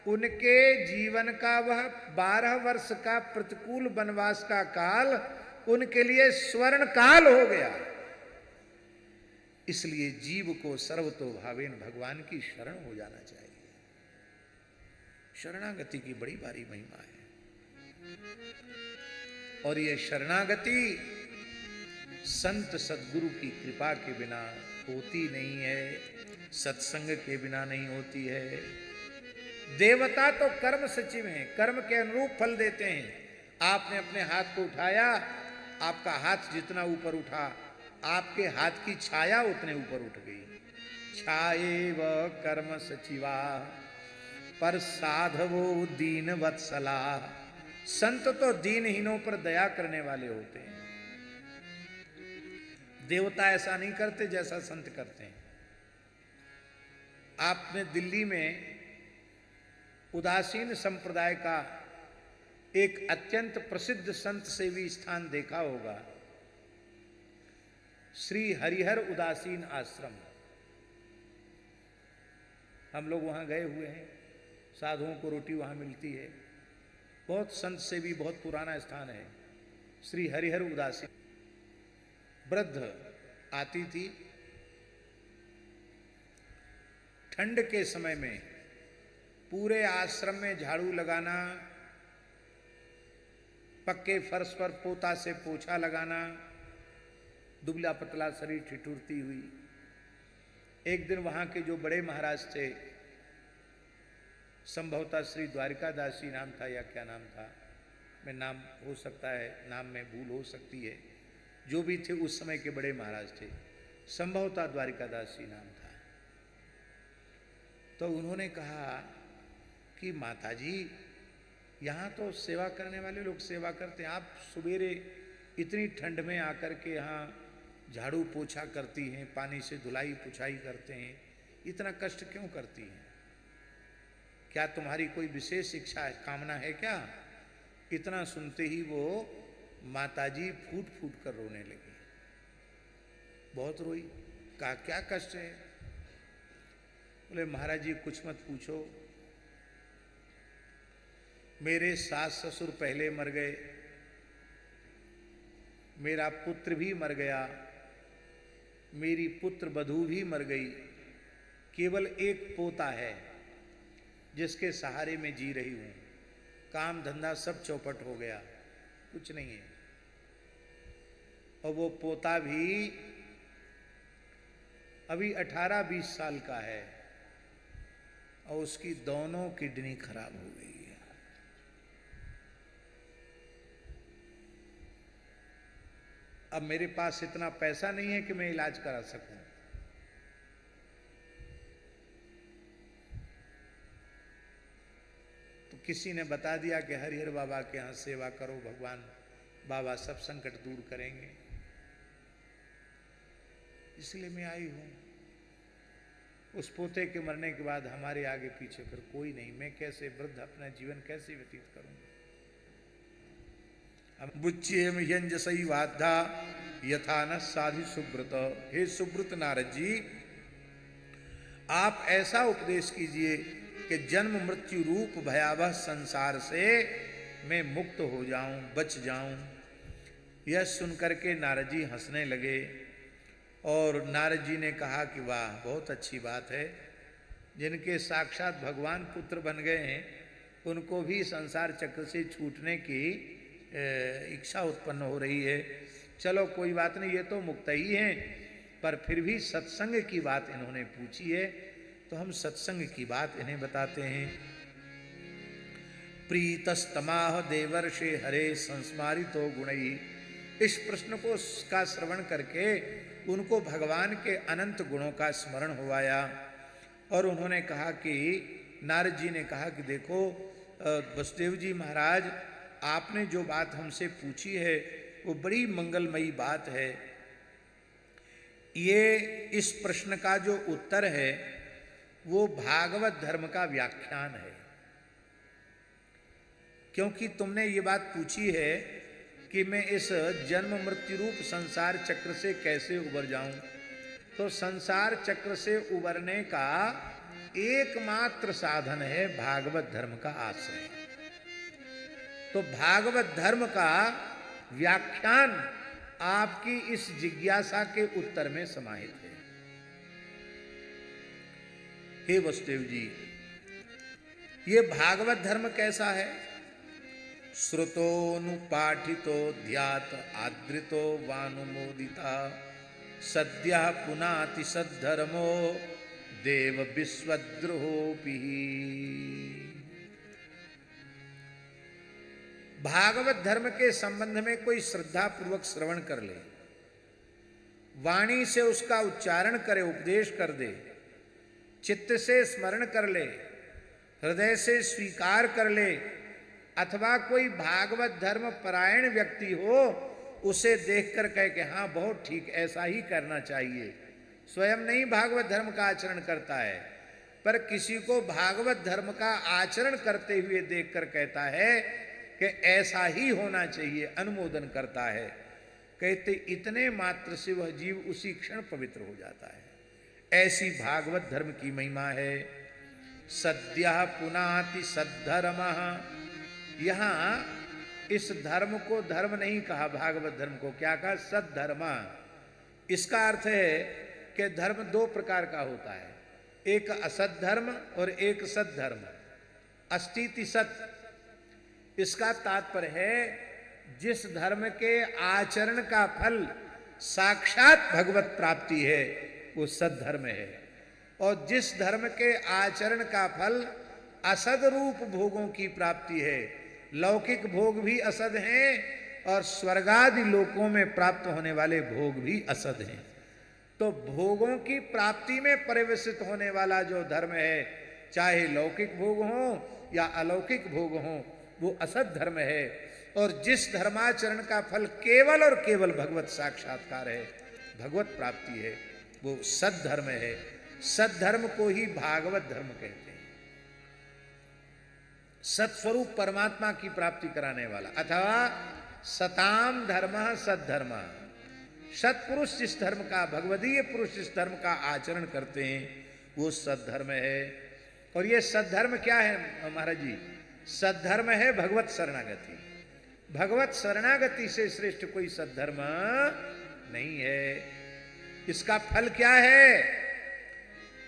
उनके जीवन का वह 12 वर्ष का प्रतिकूल वनवास का काल उनके लिए स्वर्ण काल हो गया। इसलिए जीव को सर्वतो भावेन भगवान की शरण हो जाना चाहिए। शरणागति की बड़ी भारी महिमा है। और ये शरणागति संत सद्गुरु की कृपा के बिना होती नहीं है, सत्संग के बिना नहीं होती है। देवता तो कर्म सचिव हैं, कर्म के अनुरूप फल देते हैं। आपने अपने हाथ को उठाया, आपका हाथ जितना ऊपर उठा, आपके हाथ की छाया उतने ऊपर उठ गई। छाए व कर्म सचिवा पर साधवो दीन वत्सला। संत तो दीनहीनों पर दया करने वाले होते हैं। देवता ऐसा नहीं करते जैसा संत करते हैं। आपने दिल्ली में उदासीन संप्रदाय का एक अत्यंत प्रसिद्ध संत सेवी स्थान देखा होगा, श्री हरिहर उदासीन आश्रम। हम लोग वहां गए हुए हैं, साधुओं को रोटी वहां मिलती है। बहुत संत सेवी, बहुत पुराना स्थान है श्री हरिहर उदासीन। वृद्ध आती थी ठंड के समय में, पूरे आश्रम में झाड़ू लगाना, पक्के फर्श पर पोता से पोछा लगाना, दुबला पतला शरीर ठिठुरती हुई। एक दिन वहां के जो बड़े महाराज थे, संभवतः श्री द्वारिकादास जी नाम था या क्या नाम था, मैं नाम हो सकता है, नाम में भूल हो सकती है, जो भी थे उस समय के बड़े महाराज थे, संभवतः द्वारिकादास जी नाम था। तो उन्होंने कहा कि माताजी, यहाँ तो सेवा करने वाले लोग सेवा करते हैं, आप सवेरे इतनी ठंड में आकर के यहाँ झाड़ू पोछा करती हैं, पानी से धुलाई पुछाई करते हैं, इतना कष्ट क्यों करती हैं? क्या तुम्हारी कोई विशेष इच्छा है, कामना है क्या? इतना सुनते ही वो माताजी फूट फूट कर रोने लगी, बहुत रोई। कहा क्या कष्ट है? बोले महाराज जी कुछ मत पूछो, मेरे सास ससुर पहले मर गए, मेरा पुत्र भी मर गया, मेरी पुत्र वधू भी मर गई, केवल एक पोता है जिसके सहारे में जी रही हूं। काम धंधा सब चौपट हो गया, कुछ नहीं है। और वो पोता भी अभी 18-20 साल का है और उसकी दोनों किडनी खराब हो गई है। अब मेरे पास इतना पैसा नहीं है कि मैं इलाज करा सकूं। तो किसी ने बता दिया कि हरिहर बाबा के यहाँ सेवा करो, भगवान बाबा सब संकट दूर करेंगे, इसलिए मैं आई हूं। उस पोते के मरने के बाद हमारे आगे पीछे फिर कोई नहीं, मैं कैसे वृद्ध अपना जीवन कैसे व्यतीत करूंगा? बुच्चेम यंज सही वाधा यथा न साधि सुब्रत। हे सुब्रत नारद जी, आप ऐसा उपदेश कीजिए कि जन्म मृत्यु रूप भयावह संसार से मैं मुक्त हो जाऊं, बच जाऊं। यह सुनकर के नारद जी हंसने लगे और नारद जी ने कहा कि वाह, बहुत अच्छी बात है, जिनके साक्षात भगवान पुत्र बन गए हैं उनको भी संसार चक्र से छूटने की इच्छा उत्पन्न हो रही है। चलो कोई बात नहीं, ये तो मुक्त ही हैं, पर फिर भी सत्संग की बात इन्होंने पूछी है तो हम सत्संग की बात इन्हें बताते हैं। प्रीतस्तमाह देवर्षे हरे संस्मारितो गुणई। इस प्रश्न को का श्रवण करके उनको भगवान के अनंत गुणों का स्मरण हुआया और उन्होंने कहा कि नारद जी ने कहा कि देखो वसुदेव जी महाराज, आपने जो बात हमसे पूछी है वो बड़ी मंगलमयी बात है। ये इस प्रश्न का जो उत्तर है वो भागवत धर्म का व्याख्यान है, क्योंकि तुमने ये बात पूछी है कि मैं इस जन्म मृत्यु रूप संसार चक्र से कैसे उबर जाऊं। तो संसार चक्र से उबरने का एकमात्र साधन है भागवत धर्म का आश्रय। तो भागवत धर्म का व्याख्यान आपकी इस जिज्ञासा के उत्तर में समाहित है। हे वसुदेव जी, ये भागवत धर्म कैसा है? श्रुतोनुपाठितो ध्यात आदृतो वानुमोदिता सद्यः पुनाति सद्धर्मो देव विश्वद्रोहोपि। भागवत धर्म के संबंध में कोई श्रद्धा पूर्वक श्रवण कर ले, वाणी से उसका उच्चारण करे, उपदेश कर दे, चित्त से स्मरण कर ले, हृदय से स्वीकार कर ले, अथवा कोई भागवत धर्म परायण व्यक्ति हो उसे देखकर कहे कि हाँ बहुत ठीक, ऐसा ही करना चाहिए। स्वयं नहीं भागवत धर्म का आचरण करता है, पर किसी को भागवत धर्म का आचरण करते हुए देखकर कहता है कि ऐसा ही होना चाहिए, अनुमोदन करता है। कहते इतने मात्र से वह जीव उसी क्षण पवित्र हो जाता है। ऐसी भागवत धर्म की महिमा है। सद्यः पुनाति सद्धर्म। यहाँ इस धर्म को धर्म नहीं कहा, भागवत धर्म को क्या कहा? सद्धर्म। इसका अर्थ है कि धर्म दो प्रकार का होता है, एक असत धर्म और एक सत धर्म। अस्तिति सत, इसका तात्पर्य है जिस धर्म के आचरण का फल साक्षात भगवत प्राप्ति है वो सद धर्म है, और जिस धर्म के आचरण का फल असद रूप भोगों की प्राप्ति है, लौकिक भोग भी असद हैं और स्वर्गादि लोकों में प्राप्त होने वाले भोग भी असद हैं। तो भोगों की प्राप्ति में परिवेशित होने वाला जो धर्म है, चाहे लौकिक भोग हो या अलौकिक भोग हो, वो असत धर्म है। और जिस धर्माचरण का फल केवल और केवल भगवत साक्षात्कार है, भगवत प्राप्ति है, वो सद धर्म है। सद धर्म को ही भागवत धर्म कहते हैं। सत्स्वरूप परमात्मा की प्राप्ति कराने वाला, अथवा सताम धर्म सद्धर्म। सत्पुरुष जिस धर्म का, भगवदीय पुरुष जिस धर्म का आचरण करते हैं वो सद्धर्म है। और ये सद्धर्म क्या है महाराज जी? सद्धर्म है भगवत शरणागति। भगवत शरणागति से श्रेष्ठ कोई सद्धर्म नहीं है। इसका फल क्या है?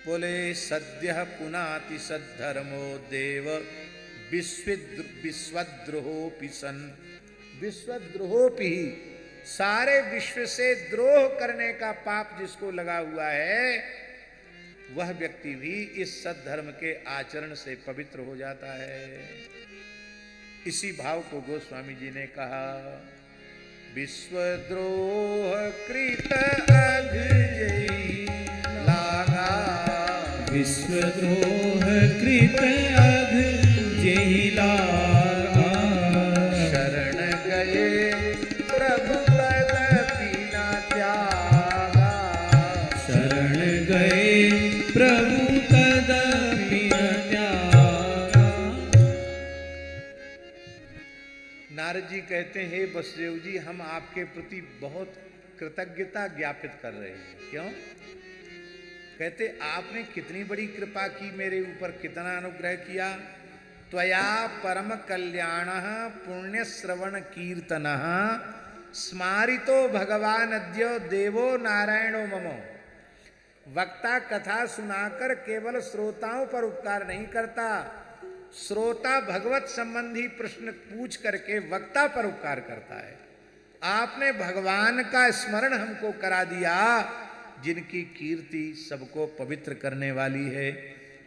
बोले सद्यः पुनाति सद्धर्मो देव विश्वद्रोहोपि सन। विश्वद्रोहोपि, सारे विश्व से द्रोह करने का पाप जिसको लगा हुआ है, वह व्यक्ति भी इस सद्धर्म के आचरण से पवित्र हो जाता है। इसी भाव को गोस्वामी जी ने कहा, विश्वद्रोह कृत अघ जई लागा। विश्वद्रोह कृत अघ जई लागा। शरण गए प्रभु तदपि न त्यागा। शरण गए प्रभु तदपि न त्यागा। नारद जी कहते हैं, हे वसुदेव जी, हम आपके प्रति बहुत कृतज्ञता ज्ञापित कर रहे हैं। क्यों? कहते आपने कितनी बड़ी कृपा की मेरे ऊपर, कितना अनुग्रह किया। त्वया परम कल्याण पुण्य श्रवण कीर्तन स्मारितो भगवान अद्य देवो नारायणो ममो। वक्ता कथा सुनाकर केवल श्रोताओं पर उपकार नहीं करता, श्रोता भगवत संबंधी प्रश्न पूछ करके वक्ता पर उपकार करता है। आपने भगवान का स्मरण हमको करा दिया, जिनकी कीर्ति सबको पवित्र करने वाली है।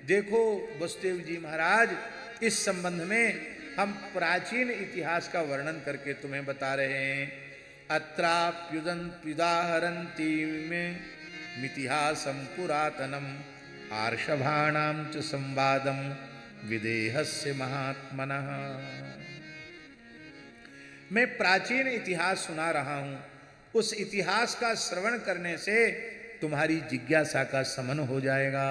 देखो वसुदेव जी महाराज, इस संबंध में हम प्राचीन इतिहास का वर्णन करके तुम्हें बता रहे हैं। अत्राप्युदन्त्युदाहरन्ति में मितिहासं पुरातनम आर्षभाणां च संवादम विदेहस्य महात्मनः। मैं प्राचीन इतिहास सुना रहा हूं, उस इतिहास का श्रवण करने से तुम्हारी जिज्ञासा का शमन हो जाएगा।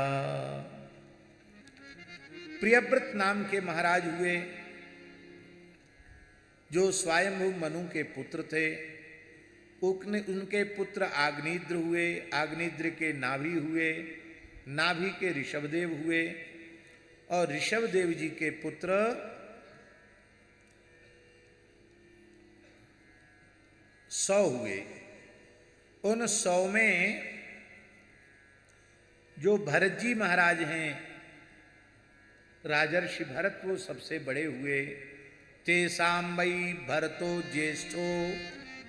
प्रियव्रत नाम के महाराज हुए, जो स्वयंभू मनु के पुत्र थे। उनके पुत्र आग्नेद्र हुए, आग्नेद्र के नाभि हुए, नाभि के ऋषभदेव हुए, और ऋषभदेव जी के पुत्र सौ हुए। उन 100 में जो भरत जी महाराज हैं, राजर्षि भरत, वो सबसे बड़े हुए। तेसां वै भरतो ज्येष्ठो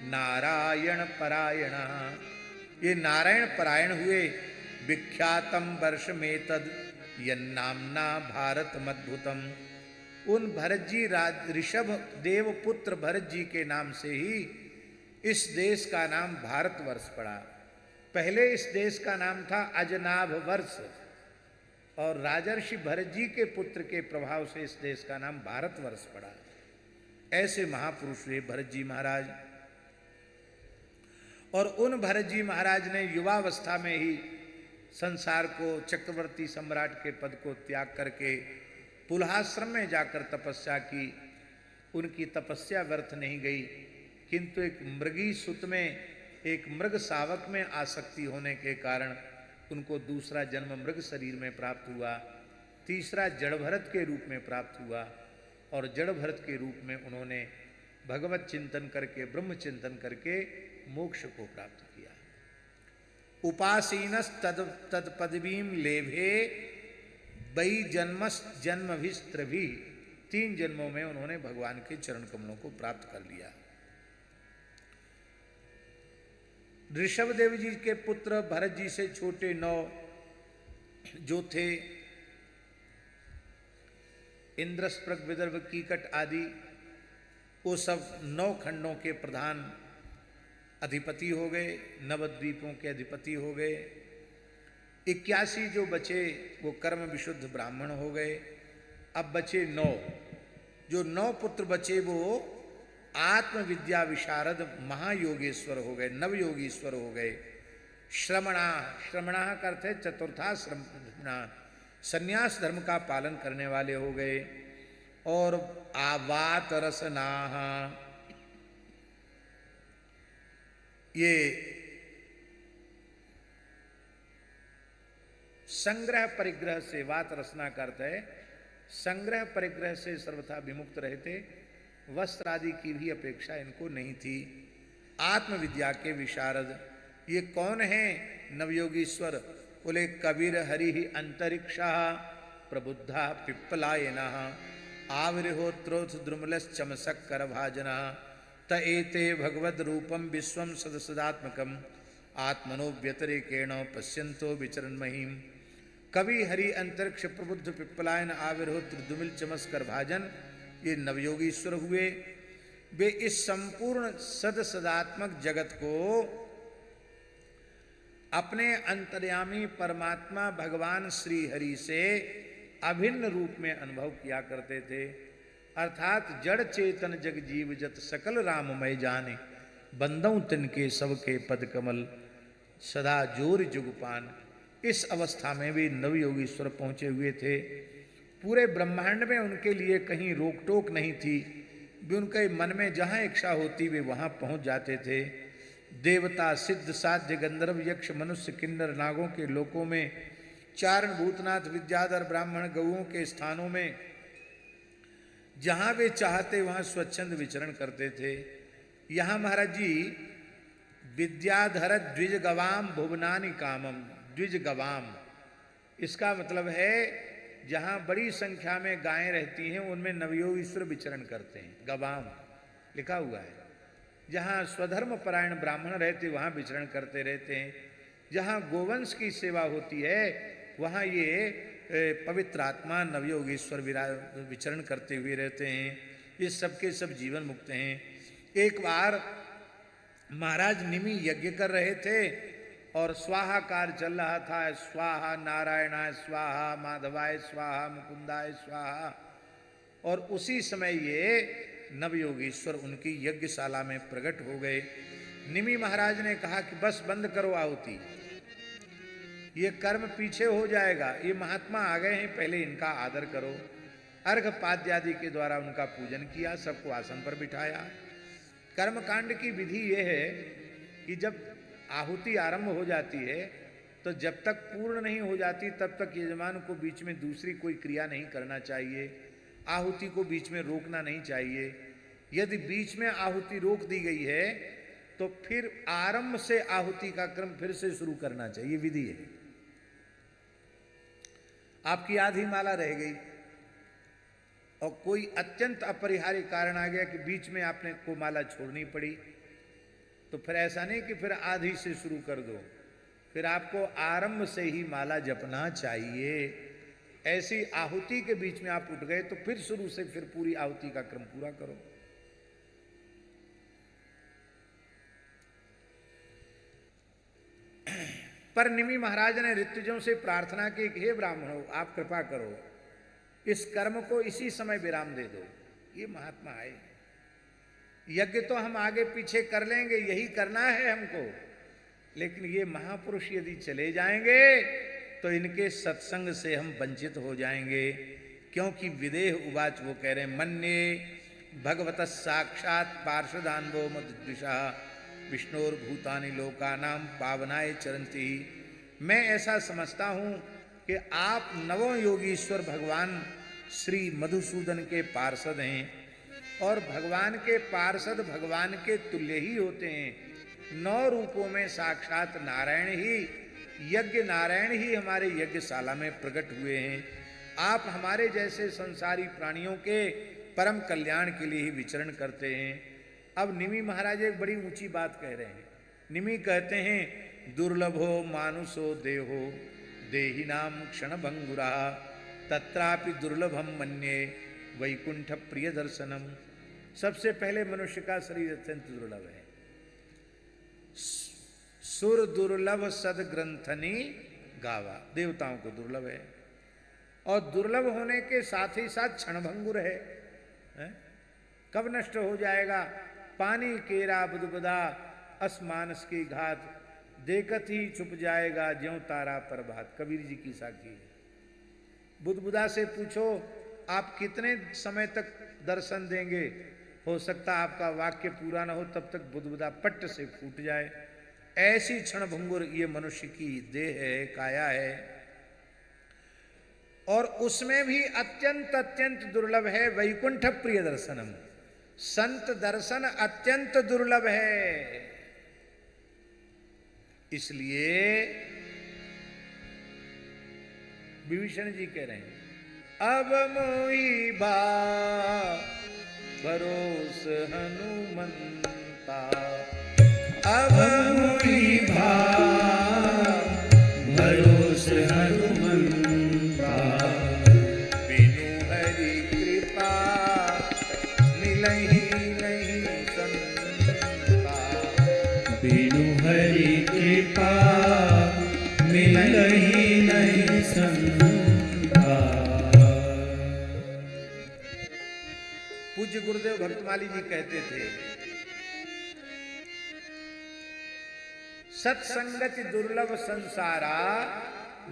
नारायण परायण। ये नारायण परायण हुए। विख्यातम वर्ष में तद यन्नाम्ना भारत मद्भुतम। उन भरत जी, ऋषभ देव पुत्र भरत जी के नाम से ही इस देश का नाम भारतवर्ष पड़ा। पहले इस देश का नाम था अजनाभ वर्ष। और राजर्षि भरत जी के पुत्र के प्रभाव से इस देश का नाम भारतवर्ष पड़ा। ऐसे महापुरुष हुए भरत जी महाराज। और उन भरत जी महाराज ने युवावस्था में ही संसार को, चक्रवर्ती सम्राट के पद को त्याग करके पुलहाश्रम में जाकर तपस्या की। उनकी तपस्या व्यर्थ नहीं गई, किंतु एक मृगी सुत में, एक मृग शावक में आसक्ति होने के कारण उनको दूसरा जन्म मृग शरीर में प्राप्त हुआ, तीसरा जड़ भरत के रूप में प्राप्त हुआ। और जड़ भरत के रूप में उन्होंने भगवत चिंतन करके, ब्रह्म चिंतन करके मोक्ष को प्राप्त किया। उपासीनस तद पदवीम लेभे बई जन्मस जन्मभिस्त्रभी, 3 जन्मों में उन्होंने भगवान के चरण कमलों को प्राप्त कर लिया। ऋषभदेव जी के पुत्र भरत जी से छोटे 9 जो थे, इंद्रस्प्रग, विदर्भ, कीकट आदि, वो सब 9 खंडों के प्रधान अधिपति हो गए, नवद्वीपों के अधिपति हो गए। 81 जो बचे वो कर्म विशुद्ध ब्राह्मण हो गए। अब बचे 9, जो 9 पुत्र बचे वो आत्मविद्या विशारद महायोगेश्वर हो गए, नवयोगीश्वर हो गए। श्रमणा, श्रमणा का अर्थ है चतुर्था श्रमणा, संन्यास धर्म का पालन करने वाले हो गए। और आवात रसनाह, ये संग्रह परिग्रह से, वात रसना का अर्थ है संग्रह परिग्रह से सर्वथा विमुक्त रहते, वस्त्र आदि की भी अपेक्षा इनको नहीं थी। आत्मविद्या के विशारद। ये कौन है नवयोगीश्वर? बोले कबीर हरि अंतरिक्षा प्रबुद्धा पिप्पलायना आविर्होत्रोथ द्रुमलश्चमसक करभाजना त एते भगवद रूपम विश्वम सदसदात्मकम आत्मनो व्यतिरेकेण पश्यंतो विचरण महीम। कवि हरि अंतरिक्ष प्रबुद्ध पिप्पलायन आविर्होत्र दुमिल चमस्कर भाजन, ये नवयोगीश्वर हुए। वे इस संपूर्ण सदसदात्मक जगत को अपने अंतर्यामी परमात्मा भगवान श्री हरि से अभिन्न रूप में अनुभव किया करते थे। अर्थात जड़ चेतन जग जीव जत सकल राममय जाने, बंदऊ तिनके सबके पद कमल सदा जोर जुगपान। इस अवस्था में भी नवयोगीश्वर पहुंचे हुए थे। पूरे ब्रह्मांड में उनके लिए कहीं रोक टोक नहीं थी, भी उनके मन में जहां इच्छा होती वे वहां पहुंच जाते थे। देवता, सिद्ध, साध्य, गंधर्व, यक्ष, मनुष्य, किन्नर, नागों के लोकों में, चारण, भूतनाथ, विद्याधर, ब्राह्मण, गौओं के स्थानों में, जहां वे चाहते वहां स्वच्छंद विचरण करते थे। यहां महाराज जी विद्याधर द्विज गवाम भुवनानि कामम, द्विज गवाम, इसका मतलब है जहां बड़ी संख्या में गायें रहती हैं उनमें नवयोगीश्वर विचरण करते हैं। गवाम लिखा हुआ है। जहां स्वधर्म परायण ब्राह्मण रहते वहां विचरण करते रहते हैं। जहां गोवंश की सेवा होती है वहां ये पवित्र आत्मा नवयोगीश्वर विचरण करते हुए रहते हैं। ये सबके सब जीवन मुक्त हैं। एक बार महाराज निमि यज्ञ कर रहे थे और स्वाहाकार चल रहा था। स्वाहा नारायणाय स्वाहा, माधवाय स्वाहा, मुकुंदाय स्वाहा। और उसी समय ये नवयोगीश्वर उनकी यज्ञशाला में प्रकट हो गए। निमि महाराज ने कहा कि बस बंद करो आहुति, ये कर्म पीछे हो जाएगा। ये महात्मा आ गए हैं, पहले इनका आदर करो। अर्घ पाद्यादि के द्वारा उनका पूजन किया, सबको आसन पर बिठाया। कर्मकांड की विधि ये है कि जब आहुति आरंभ हो जाती है तो जब तक पूर्ण नहीं हो जाती तब तक यजमान को बीच में दूसरी कोई क्रिया नहीं करना चाहिए। आहुति को बीच में रोकना नहीं चाहिए। यदि बीच में आहुति रोक दी गई है तो फिर आरंभ से आहुति का क्रम फिर से शुरू करना चाहिए, विधि है। आपकी आधी माला रह गई और कोई अत्यंत अपरिहार्य कारण आ गया कि बीच में आपने को माला छोड़नी पड़ी, तो फिर ऐसा नहीं कि फिर आधी से शुरू कर दो, फिर आपको आरंभ से ही माला जपना चाहिए। ऐसी आहुति के बीच में आप उठ गए तो फिर शुरू से फिर पूरी आहुति का क्रम पूरा करो। पर निमि महाराज ने ऋतुजों से प्रार्थना की कि हे ब्राह्मणों, आप कृपा करो, इस कर्म को इसी समय विराम दे दो। ये महात्मा आए, यज्ञ तो हम आगे पीछे कर लेंगे, यही करना है हमको, लेकिन ये महापुरुष यदि चले जाएंगे तो इनके सत्संग से हम वंचित हो जाएंगे। क्योंकि विदेह उवाच, वो कह रहे हैं, मन्ये भगवत साक्षात पार्षदान्वो मद्विषा विष्णोर्भूतानि लोकानाम पावनाय चरंती। मैं ऐसा समझता हूँ कि आप नवों योगीश्वर भगवान श्री मधुसूदन के पार्षद हैं, और भगवान के पार्षद भगवान के तुल्य ही होते हैं। 9 रूपों में साक्षात नारायण ही, यज्ञ नारायण ही हमारे यज्ञशाला में प्रकट हुए हैं। आप हमारे जैसे संसारी प्राणियों के परम कल्याण के लिए ही विचरण करते हैं। अब निमि महाराज एक बड़ी ऊंची बात कह रहे हैं। निमि कहते हैं, दुर्लभो मानुषो देहो देहिनाम क्षण भंगुरा तत्रापि दुर्लभम मन्ये वैकुंठ प्रिय दर्शनम। सबसे पहले मनुष्य का शरीर अत्यंत दुर्लभ है। सुर दुर्लभ सद ग्रंथनी गावा, देवताओं को दुर्लभ है, और दुर्लभ होने के साथ ही साथ क्षणभंगुर है। कब नष्ट हो जाएगा? पानी केरा बुदबुदा असमानस की घात, देखत ही छुप जाएगा ज्यों तारा पर भात। कबीर जी की साखी है। बुदबुदा से पूछो आप कितने समय तक दर्शन देंगे, हो सकता आपका वाक्य पूरा ना हो तब तक बुदबुदा पट्ट से फूट जाए। ऐसी क्षणभंगुर ये मनुष्य की देह है, काया है, और उसमें भी अत्यंत अत्यंत दुर्लभ है वैकुंठ प्रिय दर्शनम। संत दर्शन अत्यंत दुर्लभ है। इसलिए विभीषण जी कह रहे हैं, अब मोहि बा भरोस हनुमंता, अब मोहि बा भरोस हनुमंता, बिनु हरि कृपा मिलहि नहीं संता, बिनु हरि कृपा मिलहि नहीं संता। पूज्य गुरुदेव भक्तमाली जी कहते थे, सत्संगत दुर्लभ संसारा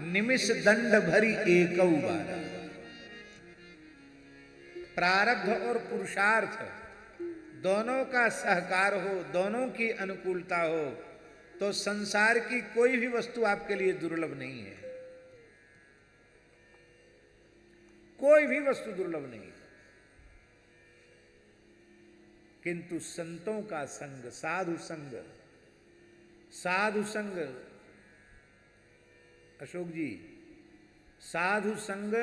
निमिष दंड भरी एकौ बारा। प्रारब्ध और पुरुषार्थ दोनों का सहकार हो, दोनों की अनुकूलता हो, तो संसार की कोई भी वस्तु आपके लिए दुर्लभ नहीं है। कोई भी वस्तु दुर्लभ नहीं है। किंतु संतों का संग, साधु संग, साधु संग, अशोक जी, साधु संग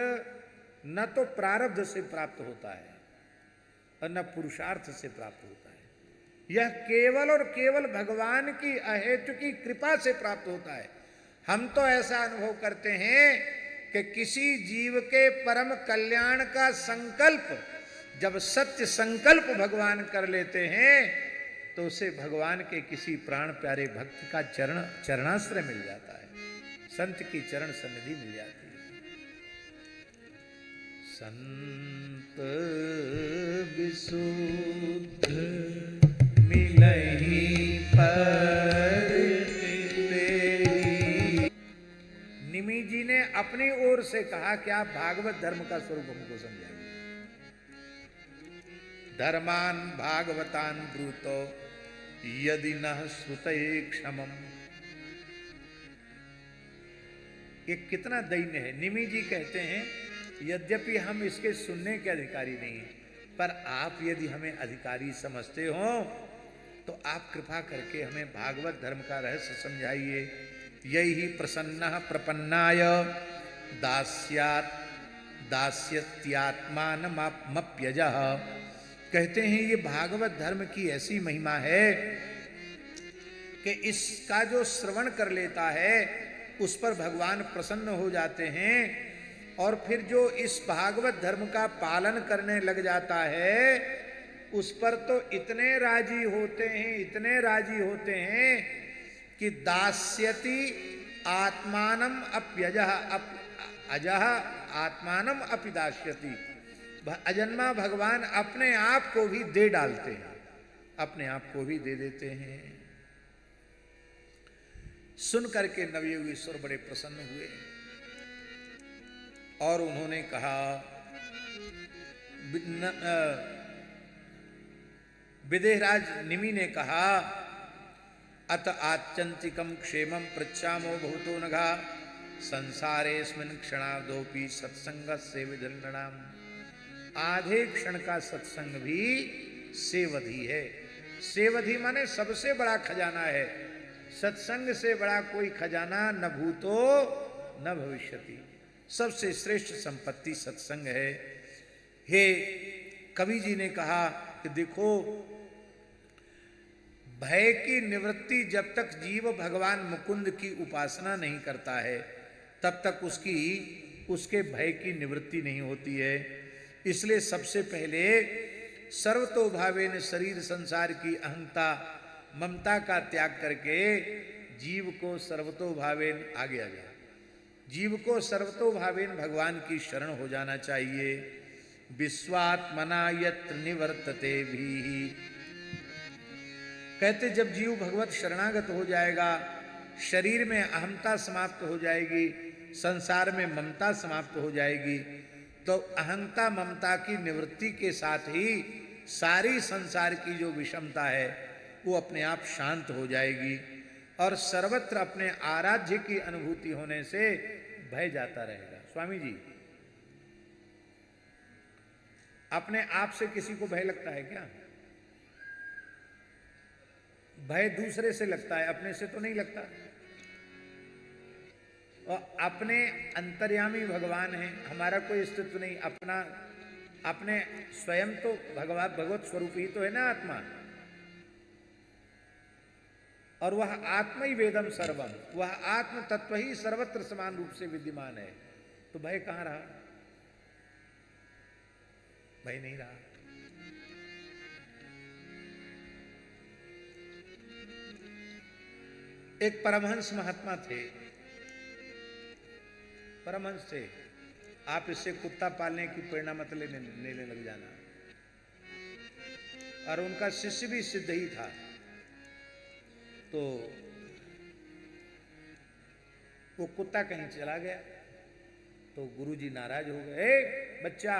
न तो प्रारब्ध से प्राप्त होता है और न पुरुषार्थ से प्राप्त होता है। यह केवल और केवल भगवान की अहेतु की कृपा से प्राप्त होता है। हम तो ऐसा अनुभव करते हैं कि किसी जीव के परम कल्याण का संकल्प जब सत्य संकल्प भगवान कर लेते हैं तो उसे भगवान के किसी प्राण प्यारे भक्त का चरणाश्रय मिल जाता है, संत की चरण सन्निधि मिल जाती है। संत विशुद्ध मिलहि पर तेरी। निमि जी ने अपनी ओर से कहा कि आप भागवत धर्म का स्वरूप हमको समझाइए। धर्मान भागवतान ब्रूतो यदि न श्रुतये क्षमम। ये कितना दैन्य है। निमि जी कहते हैं, यद्यपि हम इसके सुनने के अधिकारी नहीं हैं, पर आप यदि हमें अधिकारी समझते हो तो आप कृपा करके हमें भागवत धर्म का रहस्य समझाइए। यही प्रसन्नः प्रपन्नाय दास्यात् दास्यत्यात्मानमप्यजः। कहते हैं ये भागवत धर्म की ऐसी महिमा है कि इसका जो श्रवण कर लेता है उस पर भगवान प्रसन्न हो जाते हैं, और फिर जो इस भागवत धर्म का पालन करने लग जाता है उस पर तो इतने राजी होते हैं, इतने राजी होते हैं कि दास्यति आत्मानम अप्यजः अजः आत्मानम अपिदास्यति। अजन्मा भगवान अपने आप को भी दे डालते हैं, अपने आप को भी दे देते हैं। सुन करके नवयोगीश्वर बड़े प्रसन्न हुए और उन्होंने कहा, विदेहराज निमि ने कहा, अत आत्यंतिकम क्षेमम पृच्छामो बहुतो नघा संसारेस्मिन् क्षणार्धोपि सत्संग से विदंडनाम। आधे क्षण का सत्संग भी सेवधि है। सेवधि माने सबसे बड़ा खजाना है। सत्संग से बड़ा कोई खजाना न भूतो न भविष्यति। सबसे श्रेष्ठ संपत्ति सत्संग है। हे कवि जी ने कहा कि देखो, भय की निवृत्ति जब तक जीव भगवान मुकुंद की उपासना नहीं करता है तब तक उसके भय की निवृत्ति नहीं होती है। इसलिए सबसे पहले सर्वतोभावेन शरीर संसार की अहंता ममता का त्याग करके जीव को सर्वतोभावेन आगे आ गया। जीव को सर्वतोभावेन भगवान की शरण हो जाना चाहिए। विश्वात्मना यत्र निवर्तते भी, कहते जब जीव भगवत शरणागत हो जाएगा, शरीर में अहंता समाप्त हो जाएगी, संसार में ममता समाप्त हो जाएगी, तो अहंता ममता की निवृत्ति के साथ ही सारी संसार की जो विषमता है वो अपने आप शांत हो जाएगी और सर्वत्र अपने आराध्य की अनुभूति होने से भय जाता रहेगा। स्वामी जी, अपने आप से किसी को भय लगता है क्या? भय दूसरे से लगता है, अपने से तो नहीं लगता। और अपने अंतर्यामी भगवान है, हमारा कोई अस्तित्व नहीं। अपने स्वयं तो भगवत स्वरूप ही तो है ना आत्मा। और वह आत्मा ही वेदम सर्वम, वह आत्म तत्व ही सर्वत्र समान रूप से विद्यमान है। तो भय कहां रहा? भय नहीं रहा। एक परमहंस महात्मा थे, परमहंस थे। आप इससे कुत्ता पालने की प्रेरणा मत लेने लग जाना। और उनका शिष्य भी सिद्ध ही था। तो वो कुत्ता कहीं चला गया तो गुरुजी नाराज हो गए। ए बच्चा,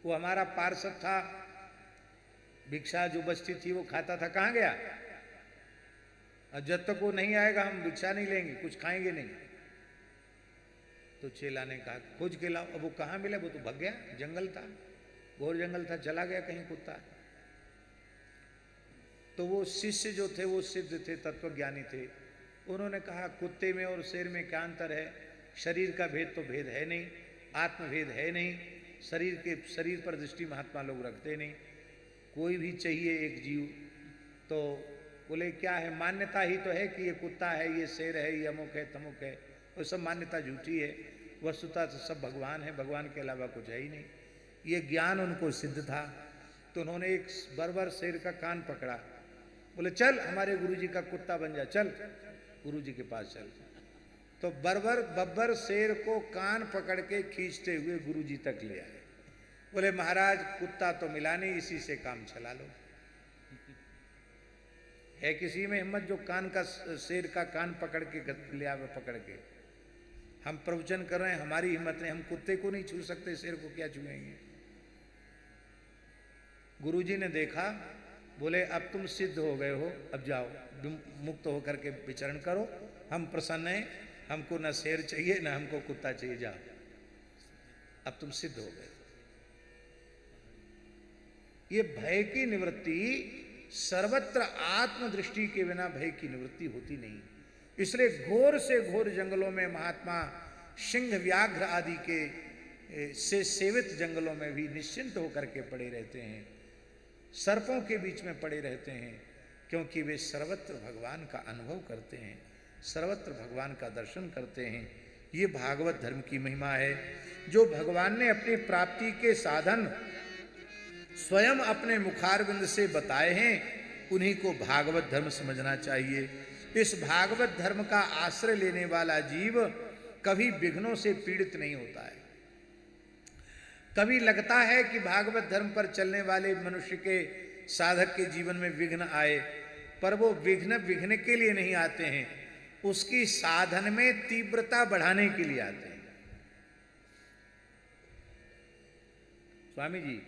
वो हमारा पार्षद था, भिक्षा जो बचती थी वो खाता था, कहां गया? और जब तक वो नहीं आएगा हम भिक्षा नहीं लेंगे, कुछ खाएंगे नहीं। तो चेला ने कहा खोज के लाओ। अब वो कहाँ मिला? वो तो भाग गया, जंगल था, घोर जंगल था, चला गया कहीं कुत्ता। तो वो शिष्य जो थे वो सिद्ध थे, तत्वज्ञानी थे। उन्होंने कहा कुत्ते में और शेर में क्या अंतर है? शरीर का भेद तो भेद है नहीं, आत्मभेद है नहीं, शरीर पर दृष्टि महात्मा लोग रखते नहीं। कोई भी चाहिए एक जीव। तो बोले क्या है? मान्यता ही तो है कि ये कुत्ता है, ये शेर है, ये अमुक है, तमुक है। वो सब मान्यता झूठी है। वस्तुतः तो सब भगवान है, भगवान के अलावा कुछ है ही नहीं। ये ज्ञान उनको सिद्ध था। तो उन्होंने एक बर्बर शेर का कान पकड़ा, बोले चल हमारे गुरुजी का कुत्ता बन जा, चल गुरुजी के पास चल। तो बब्बर शेर को कान पकड़ के खींचते हुए गुरुजी तक ले आए। बोले महाराज कुत्ता तो मिला नहीं, इसी से काम चला लो। है किसी में हिम्मत जो कान का शेर का कान पकड़ के ले आवे? पकड़ के हम प्रवचन कर रहे हैं, हमारी हिम्मत नहीं, हम कुत्ते को नहीं छू सकते, शेर को क्या छुएंगे? गुरुजी ने देखा, बोले अब तुम सिद्ध हो गए हो, अब जाओ मुक्त होकर के विचरण करो, हम प्रसन्न हैं, हमको न शेर चाहिए न हमको कुत्ता चाहिए, जाओ अब तुम सिद्ध हो गए। ये भय की निवृत्ति सर्वत्र आत्मदृष्टि के बिना भय की निवृत्ति होती नहीं। इसलिए घोर से घोर जंगलों में महात्मा सिंह व्याघ्र आदि के से सेवित जंगलों में भी निश्चिंत होकर के पड़े रहते हैं, सर्पों के बीच में पड़े रहते हैं, क्योंकि वे सर्वत्र भगवान का अनुभव करते हैं, सर्वत्र भगवान का दर्शन करते हैं। ये भागवत धर्म की महिमा है। जो भगवान ने अपनी प्राप्ति के साधन स्वयं अपने मुखारविंद से बताए हैं, उन्हीं को भागवत धर्म समझना चाहिए। इस भागवत धर्म का आश्रय लेने वाला जीव कभी विघ्नों से पीड़ित नहीं होता है। कभी लगता है कि भागवत धर्म पर चलने वाले मनुष्य के साधक के जीवन में विघ्न आए, पर वो विघ्न के लिए नहीं आते हैं, उसकी साधन में तीव्रता बढ़ाने के लिए आते हैं। स्वामी जी,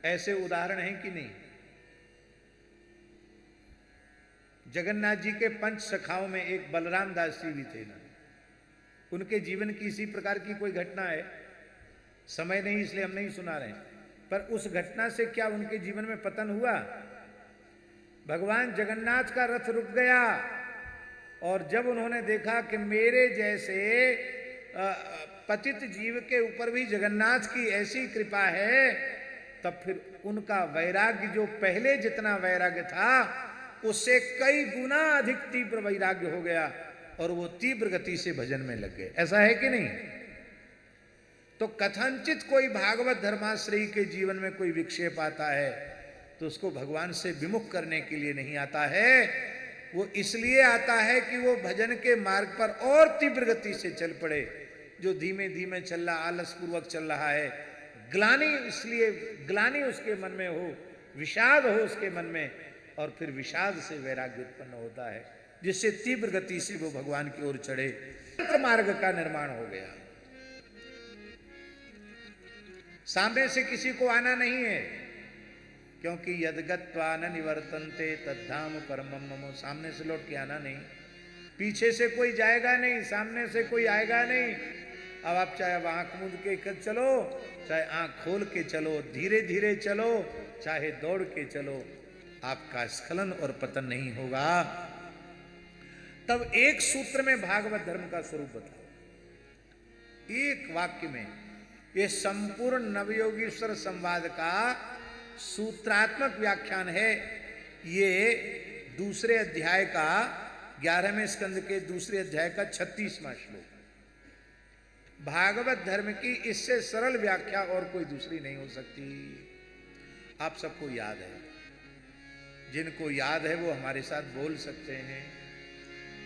ऐसे उदाहरण हैं कि नहीं? जगन्नाथ जी के पंच सखाओं में एक बलराम दास जी भी थे ना, उनके जीवन की इसी प्रकार की कोई घटना है। समय नहीं इसलिए हम नहीं सुना रहे हैं, पर उस घटना से क्या उनके जीवन में पतन हुआ? भगवान जगन्नाथ का रथ रुक गया और जब उन्होंने देखा कि मेरे जैसे पतित जीव के ऊपर भी जगन्नाथ की ऐसी कृपा है, तब फिर उनका वैराग्य जो पहले जितना वैराग्य था उससे कई गुना अधिक तीव्र वैराग्य हो गया और वो तीव्र गति से भजन में लग गए। ऐसा है कि नहीं? तो कथनचित कोई भागवत धर्माश्रयी के जीवन में कोई विक्षेप आता है तो उसको भगवान से विमुख करने के लिए नहीं आता है, वो इसलिए आता है कि वो भजन के मार्ग पर और तीव्र गति से चल पड़े। जो धीमे धीमे चल रहा, आलस पूर्वक चल रहा है, ग्लानि, इसलिए ग्लानि उसके मन में हो, विषाद हो उसके मन में, और फिर विषाद से वैराग्य उत्पन्न होता है, जिससे तीव्र गति से वो भगवान की ओर चढ़े। मार्ग का निर्माण हो गया। सामने से किसी को आना नहीं है, क्योंकि यदगत्वा न निवर्तन्ते तद्धाम परमम मम। सामने से लौट के आना नहीं, पीछे से कोई जाएगा नहीं, सामने से कोई आएगा नहीं। अब आप चाहे अब आंख मूंद के चलो, चाहे आंख खोल के चलो, धीरे धीरे चलो, चाहे दौड़ के चलो, आपका स्खलन और पतन नहीं होगा। तब एक सूत्र में भागवत धर्म का स्वरूप बताओ, एक वाक्य में। ये संपूर्ण नवयोगीश्वर संवाद का सूत्रात्मक व्याख्यान है। ये दूसरे अध्याय का 11वें स्कंद के दूसरे अध्याय का 36वां श्लोक। भागवत धर्म की इससे सरल व्याख्या और कोई दूसरी नहीं हो सकती। आप सबको याद है, जिनको याद है वो हमारे साथ बोल सकते हैं।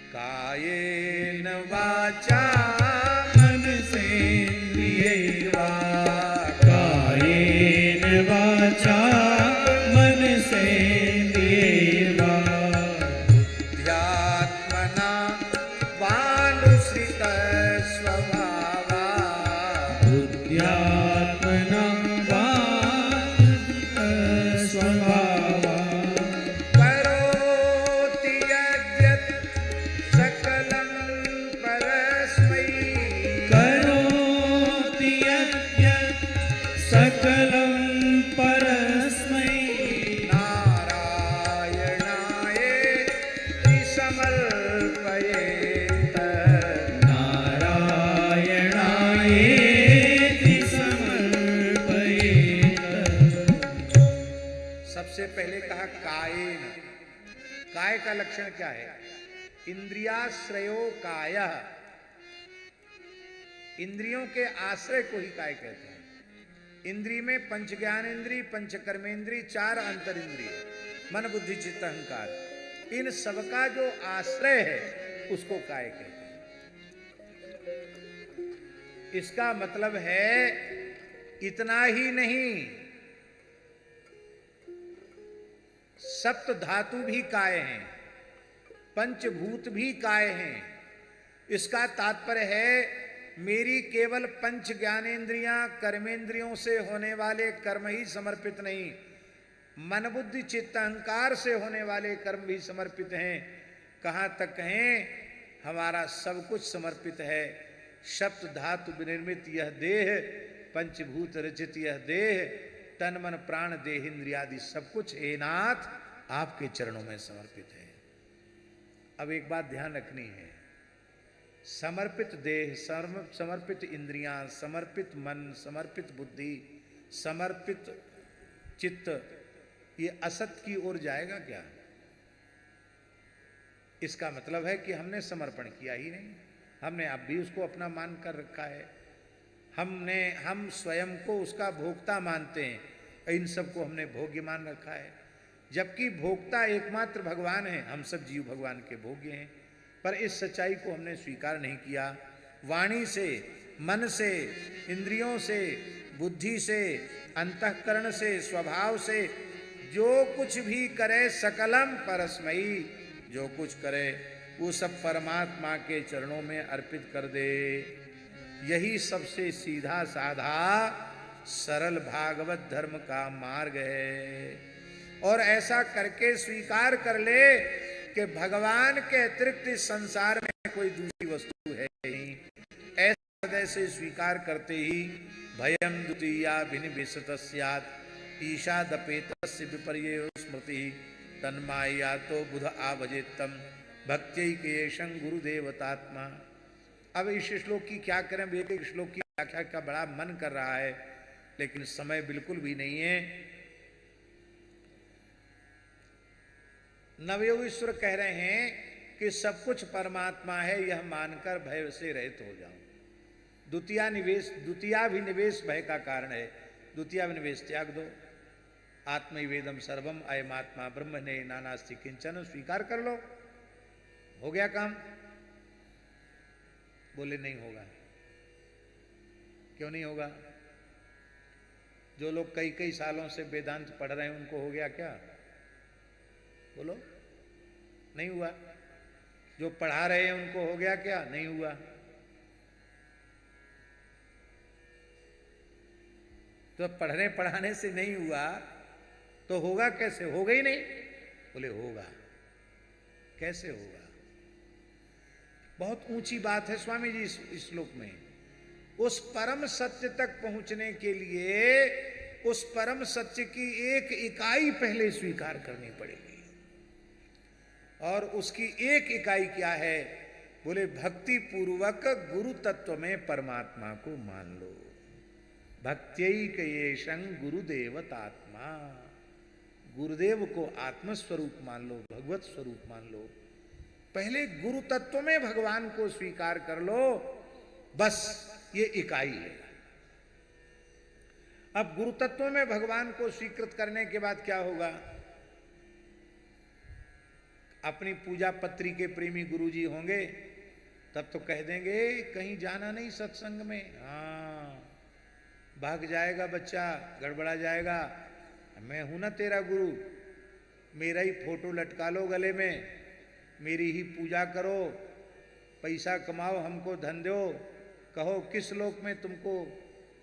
कायेन वाचा मनसेन्द्रियैर्वा, कायेन वाचा मनसेन्द्रियैर्वा, बुद्ध्यात्मना वानुसृत स्वभावा, बुद्ध्यात्मना स्वभावा, करोति यद्यत् सकलं परस्मै, करोति यद्यत् सकलं परस्मै, नारायणायेति समर्पयेत्, नारायणायेति समर्पयेत्। सबसे पहले कहा कायेन। काय का लक्षण क्या है? इंद्रियाश्रयो कायः। इंद्रियों के आश्रय को ही काय कहते हैं। इंद्रिय में पंच ज्ञानेन्द्रिय, पंच कर्मेंद्रिय, 4 अंतर इंद्रिय, मन बुद्धि चित्त अहंकार, इन सबका जो आश्रय है उसको काय कहते हैं। इसका मतलब है इतना ही नहीं, सप्त धातु भी काय हैं, पंचभूत भी काय हैं। इसका तात्पर्य है मेरी केवल पंच ज्ञानेन्द्रियां, कर्मेंद्रियों से होने वाले कर्म ही समर्पित नहीं, मन बुद्धि चित्त अहंकार से होने वाले कर्म भी समर्पित हैं। कहाँ तक कहें, हमारा सब कुछ समर्पित है। सप्त धातु विनिर्मित यह देह, पंचभूत रचित यह देह, तन मन प्राण देहेंद्रियादि सब कुछ हे नाथ आपके चरणों में समर्पित है। अब एक बात ध्यान रखनी है, समर्पित देह, समर्पित इंद्रियां, समर्पित मन, समर्पित बुद्धि, समर्पित चित्त, ये असत की ओर जाएगा क्या? इसका मतलब है कि हमने समर्पण किया ही नहीं, हमने अब भी उसको अपना मान कर रखा है। हम स्वयं को उसका भोक्ता मानते हैं, इन सबको हमने भोग्य मान रखा है। जबकि भोक्ता एकमात्र भगवान है, हम सब जीव भगवान के भोग्य हैं। पर इस सच्चाई को हमने स्वीकार नहीं किया। वाणी से, मन से, इंद्रियों से, बुद्धि से, अंतःकरण से, स्वभाव से जो कुछ भी करे सकलम परस्मयी, जो कुछ करे वो सब परमात्मा के चरणों में अर्पित कर दे। यही सबसे सीधा साधा सरल भागवत धर्म का मार्ग है। और ऐसा करके स्वीकार कर ले कि भगवान के अतिरिक्त इस संसार में कोई दूसरी वस्तु है नहीं। ऐसा हृदय से स्वीकार करते ही भयम द्वितीया भिनिवेशत स्यात् ईशादपेतस्य विपर्ययो स्मृति तन्माया तो बुध आवजेतम भक्त्यैकेशं गुरुदेवतात्मा। अब इस श्लोक की क्या करें, एक एक श्लोक की व्याख्या का बड़ा मन कर रहा है, लेकिन समय बिल्कुल भी नहीं है। नवयोगीश्वर कह रहे हैं कि सब कुछ परमात्मा है, यह मानकर भय से रहित हो जाओ। द्वितीयाभिनिवेश भय का कारण है। द्वितीयाभिनिवेश त्याग दो। आत्मैवेदम सर्वम अयमात्मा ब्रह्म ने नानास्ति किंचन, स्वीकार कर लो, हो गया काम। बोले नहीं होगा। क्यों नहीं होगा? जो लोग कई कई सालों से वेदांत पढ़ रहे हैं उनको हो गया क्या? बोलो, नहीं हुआ। जो पढ़ा रहे हैं उनको हो गया क्या? नहीं हुआ। तो पढ़ने पढ़ाने से नहीं हुआ तो होगा कैसे? होगा ही नहीं। बोले होगा। कैसे होगा? बहुत ऊंची बात है स्वामी जी इस श्लोक में। उस परम सत्य तक पहुंचने के लिए उस परम सत्य की एक इकाई पहले स्वीकार करनी पड़ेगी। और उसकी एक इकाई क्या है? बोले भक्ति पूर्वक गुरु तत्व में परमात्मा को मान लो। भक्त्यैकेशं गुरुदेवतात्मा, गुरुदेव को आत्मस्वरूप मान लो, भगवत स्वरूप मान लो। पहले गुरु तत्व में भगवान को स्वीकार कर लो, बस ये इकाई है। अब गुरु तत्व में भगवान को स्वीकृत करने के बाद क्या होगा? अपनी पूजा पत्री के प्रेमी गुरुजी होंगे तब तो कह देंगे कहीं जाना नहीं सत्संग में। हाँ, भाग जाएगा बच्चा, गड़बड़ा जाएगा। मैं हूं ना तेरा गुरु, मेरा ही फोटो लटका लो गले में, मेरी ही पूजा करो, पैसा कमाओ, हमको धन दो। कहो किस लोक में तुमको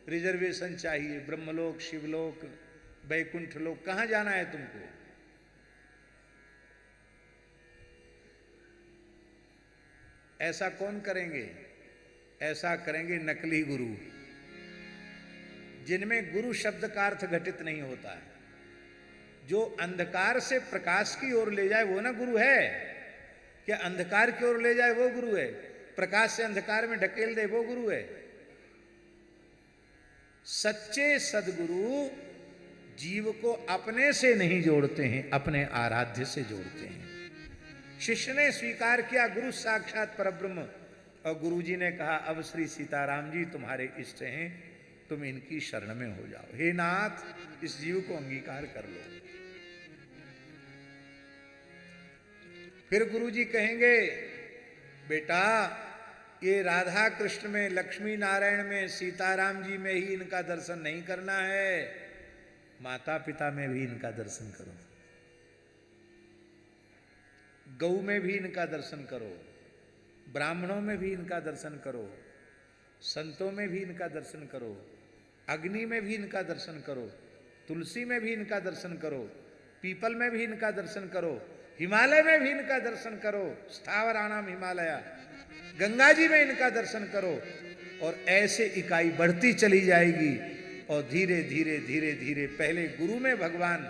रिजर्वेशन चाहिए? ब्रह्मलोक, शिवलोक, वैकुंठ लोक, कहाँ जाना है तुमको? ऐसा कौन करेंगे? ऐसा करेंगे नकली गुरु, जिनमें गुरु शब्द का अर्थ घटित नहीं होता है। जो अंधकार से प्रकाश की ओर ले जाए वो ना गुरु है। क्या अंधकार की ओर ले जाए वो गुरु है? प्रकाश से अंधकार में ढकेल दे वो गुरु है? सच्चे सदगुरु जीव को अपने से नहीं जोड़ते हैं, अपने आराध्य से जोड़ते हैं। शिष्य ने स्वीकार किया गुरु साक्षात परब्रह्म, और गुरुजी ने कहा अब श्री सीताराम जी तुम्हारे इष्ट हैं, तुम इनकी शरण में हो जाओ। हे नाथ, इस जीव को अंगीकार कर लो। फिर गुरुजी कहेंगे बेटा, ये राधा कृष्ण में, लक्ष्मी नारायण में, सीताराम जी में ही इनका दर्शन नहीं करना है, माता पिता में भी इनका दर्शन करो, गौ में भी इनका दर्शन करो, ब्राह्मणों में भी इनका दर्शन करो, संतों में भी इनका दर्शन करो, अग्नि में भी इनका दर्शन करो, तुलसी में भी इनका दर्शन करो, पीपल में भी इनका दर्शन करो, हिमालय में भी इनका दर्शन करो, स्थावराणाम हिमालय, गंगा जी में इनका दर्शन करो। और ऐसे इकाई बढ़ती चली जाएगी। और धीरे धीरे धीरे धीरे पहले गुरु में भगवान,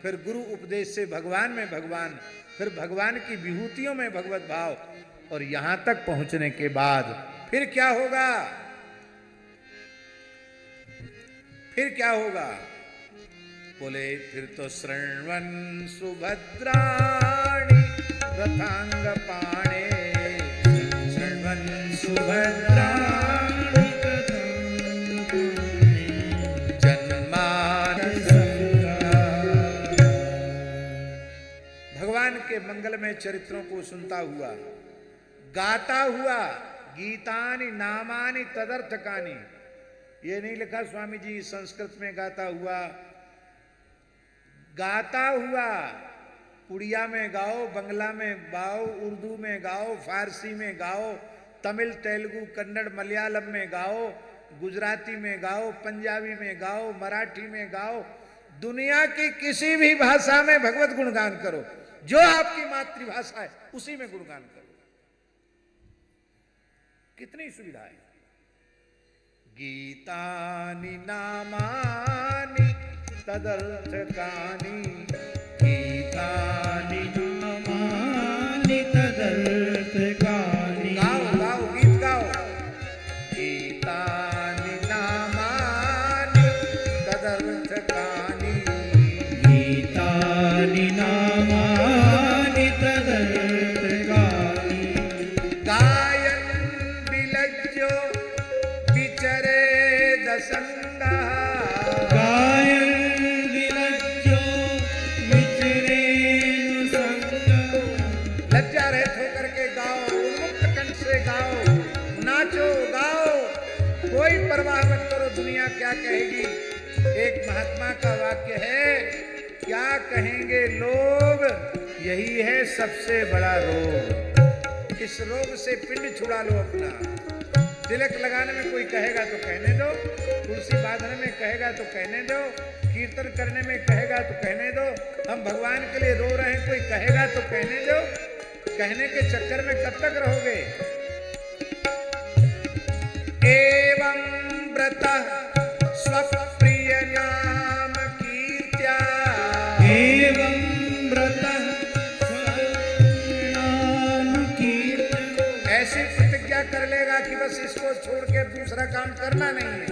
फिर गुरु उपदेश से भगवान में भगवान, फिर भगवान की विभूतियों में भगवत भाव, और यहां तक पहुंचने के बाद फिर क्या होगा? फिर क्या होगा? बोले फिर तो शृण्वन् सुभद्राणि रथांग पाणे, शृण्वन् सुभद्राणि जन्मानि मंगलमय चरित्रों को सुनता हुआ, गाता हुआ, गीतानि नामानि तदर्थकानि, ये नहीं लिखा स्वामी जी संस्कृत में गाता हुआ, गाता हुआ, उड़िया में गाओ, बंगला में गाओ, उर्दू में गाओ, फारसी में गाओ, तमिल, तेलुगु, कन्नड़, मलयालम में गाओ, गुजराती में गाओ, पंजाबी में गाओ, मराठी में गाओ, दुनिया की किसी भी भाषा में भगवत गुणगान करो, जो आपकी मातृभाषा है उसी में गुणगान करो। कितनी सुविधा है। गीतानि नामानि तदर्थकानि, गीतानि नामानि तदर्थकानि। गाओ गाओ, गीत गाओ। गीतानि नामानि तदर्थकानि, गीतानि नामानि तदर्थकानि। गायन विलज्जो विचरे दसंगः, गायन विलज्जो विचरेनुसंगः। लज्जा रहित होकर के गाओ, उन्मुक्त कंठ से गाओ, नाचो गाओ, कोई परवाह मत करो दुनिया क्या कहेगी। एक महात्मा का वाक्य है, क्या कहेंगे लोग, यही है सबसे बड़ा रोग। इस रोग से पिंड छुड़ा लो अपना। तिलक लगाने में कोई कहेगा तो कहने दो, तुलसी बांधने में कहेगा तो कहने दो, कीर्तन करने में कहेगा तो कहने दो, हम भगवान के लिए रो रहे हैं कोई कहेगा तो कहने दो। कहने के चक्कर में कब तक रहोगे। एवं व्रतः स्वप्रिय नाम कीर्त्या, एवं व्रतः स्वनाम कीर्तन। ऐसी प्रतिज्ञा कर लेगा कि बस इसको छोड़ के दूसरा काम करना नहीं है।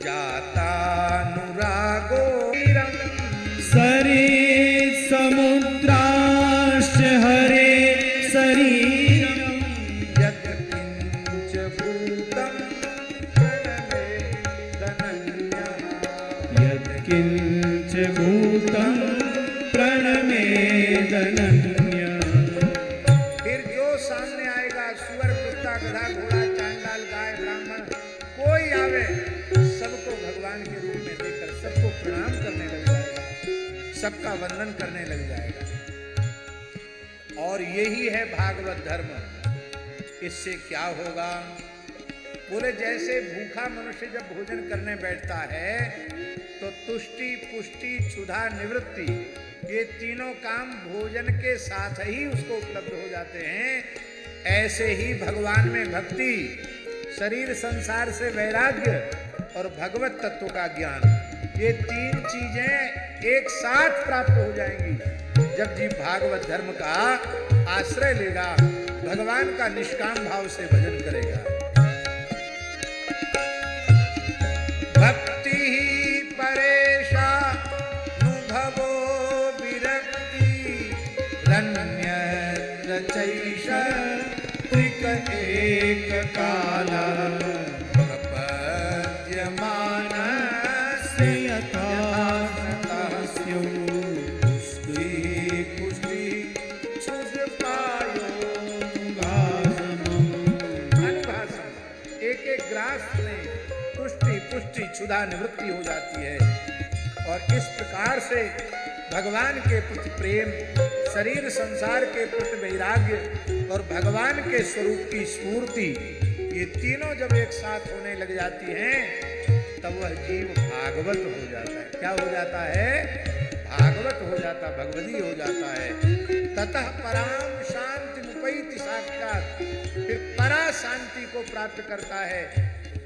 जातानुरागो वीरम, सरे समुद्राश्च हरे शरीरम्। यत्किंच भूतं प्रणमेदनन्यः, यत्किंच भूतं प्रणमेदनन्यः। फिर जो सामने आएगा, सुअर, कुत्ता, गधा, घोड़ा, चांडाल, गाय, ब्राह्मण, कोई आवे, सबको भगवान के रूप में देखकर सबको प्रणाम करने लग जाएगा, सबका वंदन करने लग जाएगा। और यही है भागवत धर्म। इससे क्या होगा, बोले जैसे भूखा मनुष्य जब भोजन करने बैठता है तो तुष्टि, पुष्टि, क्षुधा, निवृत्ति, ये तीनों काम भोजन के साथ ही उसको उपलब्ध हो जाते हैं। ऐसे ही भगवान में भक्ति, शरीर संसार से वैराग्य और भगवत तत्व का ज्ञान, ये तीन चीजें एक साथ प्राप्त हो जाएंगी जब जीव भागवत धर्म का आश्रय लेगा, भगवान का निष्काम भाव से भजन करेगा। भक्ति ही परेशानुभवो विरक्ति, रण्यत्र चैष त्रिक एक कालः, प्रपद्यमानस्य यथा सतः स्युः, पुष्टि पुष्टि क्षुद्रपायो अनुभासम्। एक एक ग्रास में पुष्टि पुष्टि क्षुधा निवृत्ति हो जाती है। और इस प्रकार से भगवान के प्रति प्रेम, शरीर संसार के प्रति वैराग्य और भगवान के स्वरूप की स्फूर्ति, ये तीनों जब एक साथ होने लग जाती हैं तब वह जीव भागवत हो जाता है। क्या हो जाता है? भागवत हो जाता, भगवती हो जाता है। ततः पराम शांति मुपैति साक्षात, फिर परा शांति को प्राप्त करता है।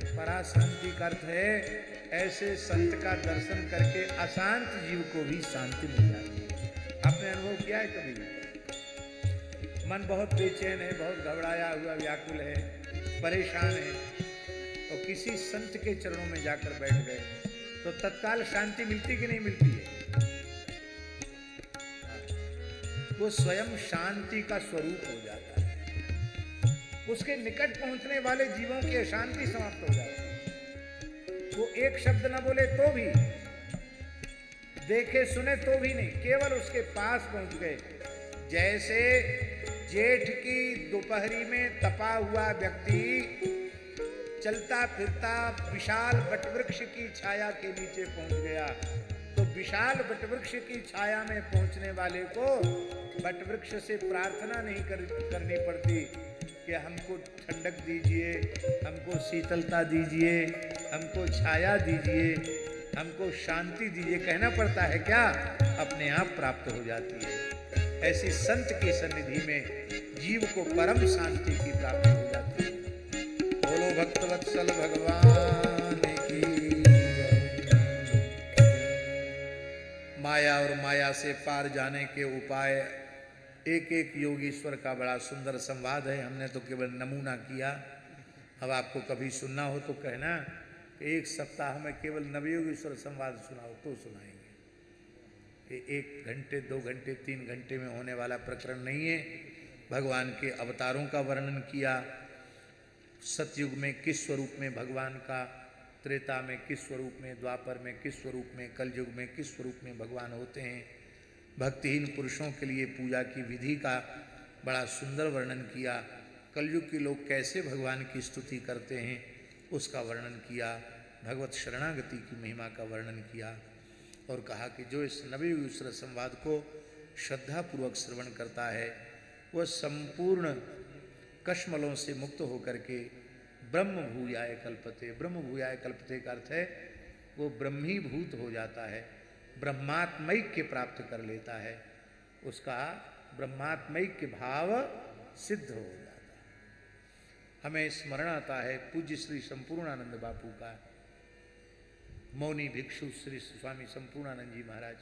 परा शांति का अर्थ है ऐसे संत का दर्शन करके अशांत जीव को भी शांति मिल जाती है। आपने अनुभव किया है कभी? मन बहुत बेचैन है, बहुत घबराया हुआ, व्याकुल है, परेशान है, और किसी संत के चरणों में जाकर बैठ गए तो तत्काल शांति मिलती कि नहीं मिलती है? वो स्वयं शांति का स्वरूप हो जाता है। उसके निकट पहुंचने वाले जीवों की अशांति समाप्त हो जाती है। वो एक शब्द न बोले तो भी, देखे सुने तो भी नहीं, केवल उसके पास पहुंच गए, जैसे जेठ की दोपहरी में तपा हुआ व्यक्ति चलता फिरता विशाल वटवृक्ष की छाया के नीचे पहुंच गया, तो विशाल वटवृक्ष की छाया में पहुंचने वाले को वटवृक्ष से प्रार्थना नहीं करनी पड़ती कि हमको ठंडक दीजिए, हमको शीतलता दीजिए, हमको छाया दीजिए, हमको शांति दीजिए, कहना पड़ता है क्या? अपने आप प्राप्त हो जाती है। ऐसी संत की सन्निधि में जीव को परम शांति की प्राप्ति हो जाती है। बोलो भक्तवत्सल भगवान की जय। माया और माया से पार जाने के उपाय एक एक योगीश्वर का बड़ा सुंदर संवाद है। हमने तो केवल नमूना किया। अब आपको कभी सुनना हो तो कहना कि एक सप्ताह में केवल नवयोगीश्वर संवाद सुनाओ तो सुनाएंगे। ये 1 घंटे 2 घंटे 3 घंटे में होने वाला प्रकरण नहीं है। भगवान के अवतारों का वर्णन किया, सतयुग में किस स्वरूप में भगवान का, त्रेता में किस स्वरूप में, द्वापर में किस स्वरूप में, कलयुग में किस स्वरूप में भगवान होते हैं। भक्तिहीन पुरुषों के लिए पूजा की विधि का बड़ा सुंदर वर्णन किया। कलयुग के लोग कैसे भगवान की स्तुति करते हैं उसका वर्णन किया। भगवत शरणागति की महिमा का वर्णन किया और कहा कि जो इस नवयुगीश्वर संवाद को श्रद्धापूर्वक श्रवण करता है वह संपूर्ण कश्मलों से मुक्त होकर के ब्रह्म भूयाय कल्पते। ब्रह्म भूयाय कल्पते का अर्थ है वो ब्रह्मीभूत हो जाता है, ब्रह्मात्मैक्य प्राप्त कर लेता है, उसका ब्रह्मात्मैक्य भाव सिद्ध हो जाता है। हमें स्मरण आता है पूज्य श्री संपूर्णानंद बापू का, मौनी भिक्षु श्री स्वामी संपूर्णानंद जी महाराज